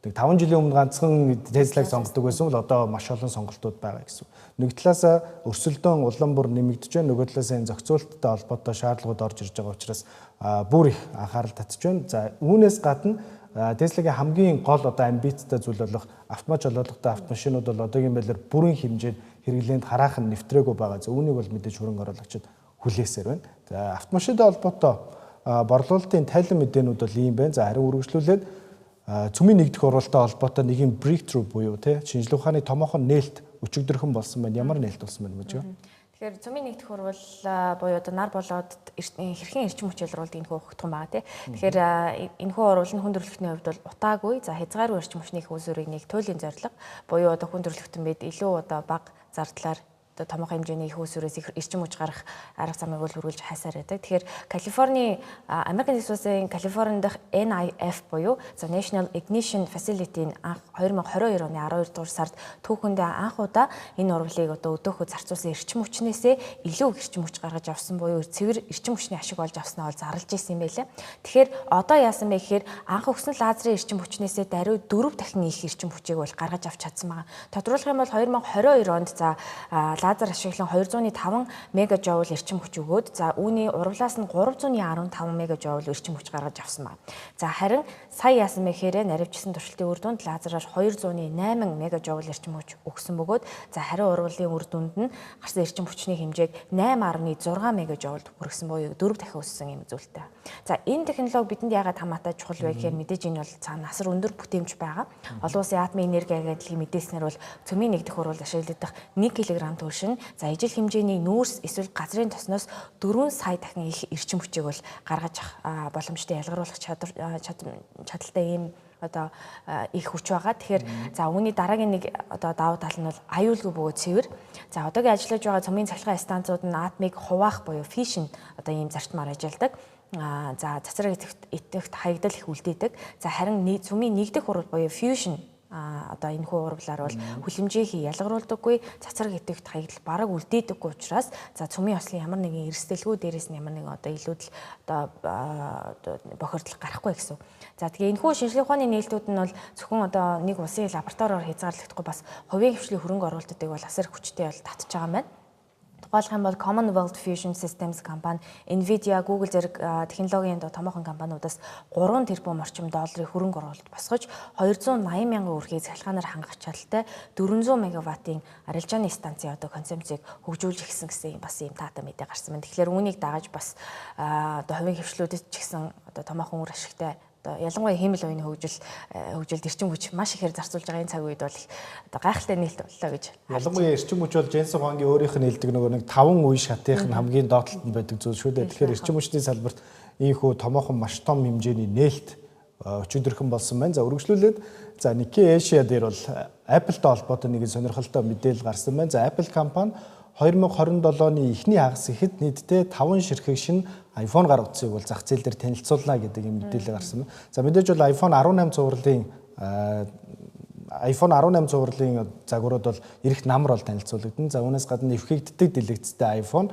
5 жилийн өмнө ганцхан Tesla-г сонгодог байсан бол одоо маш олон сонголтууд байгаа гэсэн. Нэг талаасаа өрсөлдөөн улам бүр нэмэгдэж байна. Нөгөө талаасаа энэ зохицуулалттай холбоотой шаардлагууд орж ирж байгаа учраас бүр их анхаарал татж байна. За үүнээс гадна Tesla-гийн хамгийн гол одоо амбицтай зүйл болох автомат жолоодохтой автомашинууд бол одоогийн байдлаар бүрэн хэмжээнд хэрэглээнд хараахан нэвтрээгүй байгаа. За үүнийг бол мэдээж хөрөнгө оруулагчид хүлээсээр байна. За автомашинтай холбоотой борлуулалтын тайлан мэдээнүүд бол ийм байна. За харин үргэлжлүүлээд цөмийн нэгдэх уралтай холбоотой нэг юм breakthrough буюу шинжилгээ ухааны томоохон нээлт өчигдөрхөн болсон байна. Ямар нээлт болсон байна гэж байна? Тэгэхээр цөмийн нэгдэх урвал буюу одоо нар болоод хэрхэн эрчим хүчээр оруулдаг энэ хөгжих юм байгаа тийм. Тэгэхээр энэ хүү урвал нь хүн төрөлхтний хувьд бол утаагүй за хязгааргүй эрчим хүчний үүсвэрийг нэг туйлын зорилго буюу одоо хүн төрөлхтөн бид илүү одоо бага зардлаар томоохон хэмжээний их үүсвэрээс эрчим хүч гарах арга замыг бол хөрвүүлж хайсаар байдаг. Тэгэхээр Калифорни Америк нэгдсэн улсын Калифорни дахь NIF буюу National Ignition Facility-ийн 2022 оны 12 дугаар сард түүхэндээ анх удаа энэ урвалыг одоо өдөөхөө зарцуулсан эрчим хүчнээсээ илүү эрчим хүч гаргаж авсан буюу цэвэр эрчим хүчний ашиг болж авснаа бол зарлж ирсэн юм байлээ. Тэгэхээр одоо яасан бэ гэхээр анх өгсөн лазерын эрчим хүчнээсээ даруй 4 дахин их эрчим хүчийг бол гаргаж авч чадсан байгаа. Тодорхойлох юм бол 2022 онд за лазер ашиглан 205 мегажоул эрчим хүч өгөөд за үүний урвалаас нь 315 мегажоул эрчим хүч гаргаж авсан байна. За харин сая яасан бэ гэхээр наривчсан туршилтын үр дүнд лазераар 208 мегажоул эрчим хүч өгсөн бөгөөд за харин урвалын үр дүнд нь гарсан эрчим хүчний хэмжээг 8.6 мегажоулд хүргэсэн буюу 4 дахин өссөн юм зүйлтэй. За энэ технологи бидэнд яагаад хамаатай чухал вэ гэхээр мэдээж энэ бол цаана асар өндөр бүтээмж байгаа. Олон улсын атомын энерги агентлагийн мэдээснээр бол цөмийн нэгдэх урвал ашиглагдах 1 кг түлшин за ижил хэмжээний нүүрс эсвэл газрын тосноос 4 сая дахин их эрчим хүчийг бол гаргаж авах боломжтой ялгаруулах чадaltaй ийм одоо их хүч байгаа. Тэгэхээр за үүний дараагийн нэг одоо давуу тал нь бол аюулгүй бөгөөд цэвэр. За одоогийн ажиллаж байгаа цөмийн цахилгаан станцууд нь атомыг хуваах буюу фишн одоо ийм зарчмаар ажилладаг. За цацраг итгэвт хаягдал их үлдээдэг. За харин цөмийн нэгдэх урвал буюу fusion одоо энэ хүү урвалаар бол хүлэмжийг ялгаруулдаггүй, цацраг идэвхт хаягдал бараг үлдээдэггүй учраас за цөмийн ослын ямар нэгэн эрсдэлгүй дээрээс нь ямар нэгэн одоо илүүдэл одоо бохирдол гарахгүй гэсэн. За тэгээ энэ хүү шинжилгээ ухааны нээлтүүд нь бол зөвхөн одоо нэг улсын лабораториор хязгаарлагдахгүй бас хувийн хвшлийн хөрөнгө оруулалтыг бол асар хүчтэй бол татж байгаа юм байна. Тухайлх юм бол Commonwealth Fusion Systems компани, Nvidia, Google зэрэг технологийн томоохон компаниудаас 3 тэрбум орчим долларын хөрөнгө оруулалт босгож 280 мянган үрхий цахилгаанаар хангах чадaltaй 400 мегаваттын арилжааны станцын концепцийг хөгжүүлж ирсэн гэсэн бас ийм таатай мэдээ гарсан байна. Тэгэхээр үүнийг дагаж бас хувийн хвшлүүдэд ч гэсэн томоохон үр ашигтай ялангуяа хиймэл оюуны хөгжилд эрчим хүч маш ихээр зарцуулж байгаа энэ цаг үед бол гайхалтай нээлт боллоо гэж. Ялангуяа эрчим хүч бол Jensen Huang-ийн өөрийнх нь хэлдэг нөгөө нэг 5 үе шатынх нь хамгийн доотлолд нь байдаг зүйл шүү дээ. Тэгэхээр эрчим хүчний салбарт ийхүү томоохон маш том хэмжээний нээлт өчигдөрхөн болсон байна. За үргэлжлүүлээд за Nikkei Asia дээр бол Apple-тай холбоотой нэгэн сонирхолтой мэдээлэл гарсан байна. За Apple компани 2027 оны эхний хагас ихэд нийтдээ 5 ширхэг шин iPhone гар утсыг бол зах зээл дээр танилцуулна гэдэг юм мэдээлэл гарсан байна. За мэдээж бол iPhone 18 цувралын загварууд бол эрт намар бол танилцуулагдана. За үүнээс гадна эвхэгддэг дэлгэцтэй iPhone.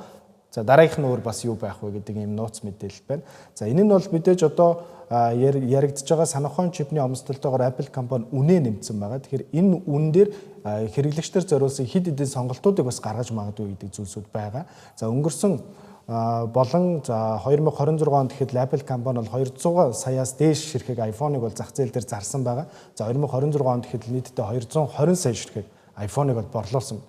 За дараагийнх нь өөр бас юу байх вэ гэдэг ийм нууц мэдээлэл байна. За энэ нь бол мэдээж одоо яригдж байгаа санахуйн чипний өмсдөлтөөр Apple компани үнэ нэмсэн байгаа. Тэгэхээр энэ үн дээр хэрэглэгчдэр зориулсан хэд хэдэн сонголтуудыг бас гаргаж магадгүй гэдэг зүйлсүүд байгаа. За өнгөрсөн болон за 2026 онд гэхэд Apple компани бол 200 саяас дээш ширхэг iPhone-ыг бол зах зээл дээр зарсан байгаа. За 2026 онд гэхэд нийтдээ 220 сая ширхэг iPhone-ыг бол борлуулсан.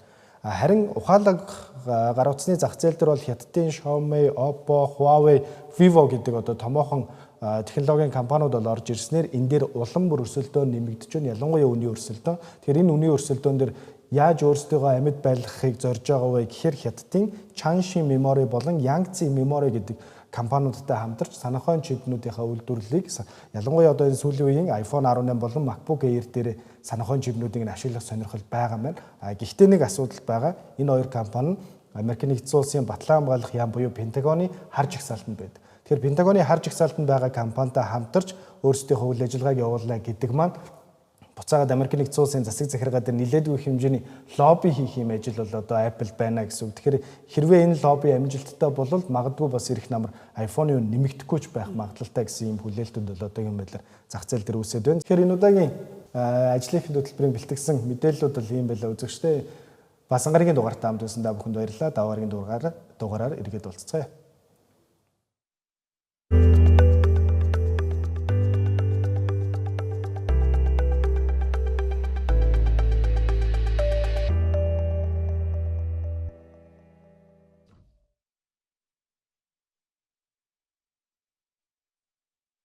Харин ухаалаг гар утасны зах зээл дээр бол Хятадын Xiaomi, Oppo, Huawei, Vivo гэдэг одоо томоохон технологийн компаниуд бол орж ирснээр энэ дээр улам бүр өрсөлдөөн нэмэгдэж байна. Ялангуяа үнийн өрсөлдөөн. Тэгэхээр энэ үнийн өрсөлдөөн дээр яаж өөрсдөө амьд байлгахыг зорж байгаа вэ гэхээр Хятадын Changshin Memory болон Yangtze Memory гэдэг компаниудтай хамтарч санахуйн чипнүүдийнхээ үйлдвэрлэлийг ялангуяа одоо энэ сүүлийн үеийн iPhone 18 болон MacBook Air дээр санахуйн чипнүүдийг нь ашиглах сонирхол байгаа маань. Гэхдээ нэг асуудал байгаа. Энэ хоёр компани Америк нэгдсэн улсын батлан хамгаалах яам буюу Пентагоны хар жагсаалтанд байдаг. Тэгэхээр Пентагоны хар жагсаалтанд байгаа компанитай хамтарч өөрсдийнхөө үйл ажиллагааг явуулна гэдэг маань буцаагаад Америк нэгдсэн улсын засаг захиргаа дээр нэлээдгүй хэмжээний лобби хийх юм ажил бол одоо Apple байна гэсэн үг. Тэгэхээр хэрвээ энэ лобби амжилттай болвол магадгүй бас ирэх намар iPhone-ийн үн нэмэгдэхгүй ч байх магадлалтай гэсэн юм хүлээлтүүд бол одоогийн байдлаар зах зээл дээр үсэд байна. Тэгэхээр энэ удаагийн ажлын хөтөлбөрийн бэлтгэсэн мэдээллүүд бол ийм байлаа үзэгчтэй. Бас ангаргийн дугаартай хамт байсан та бүхэнд баярлалаа. Даваагийн дугаараар эргээд уулзцгаая.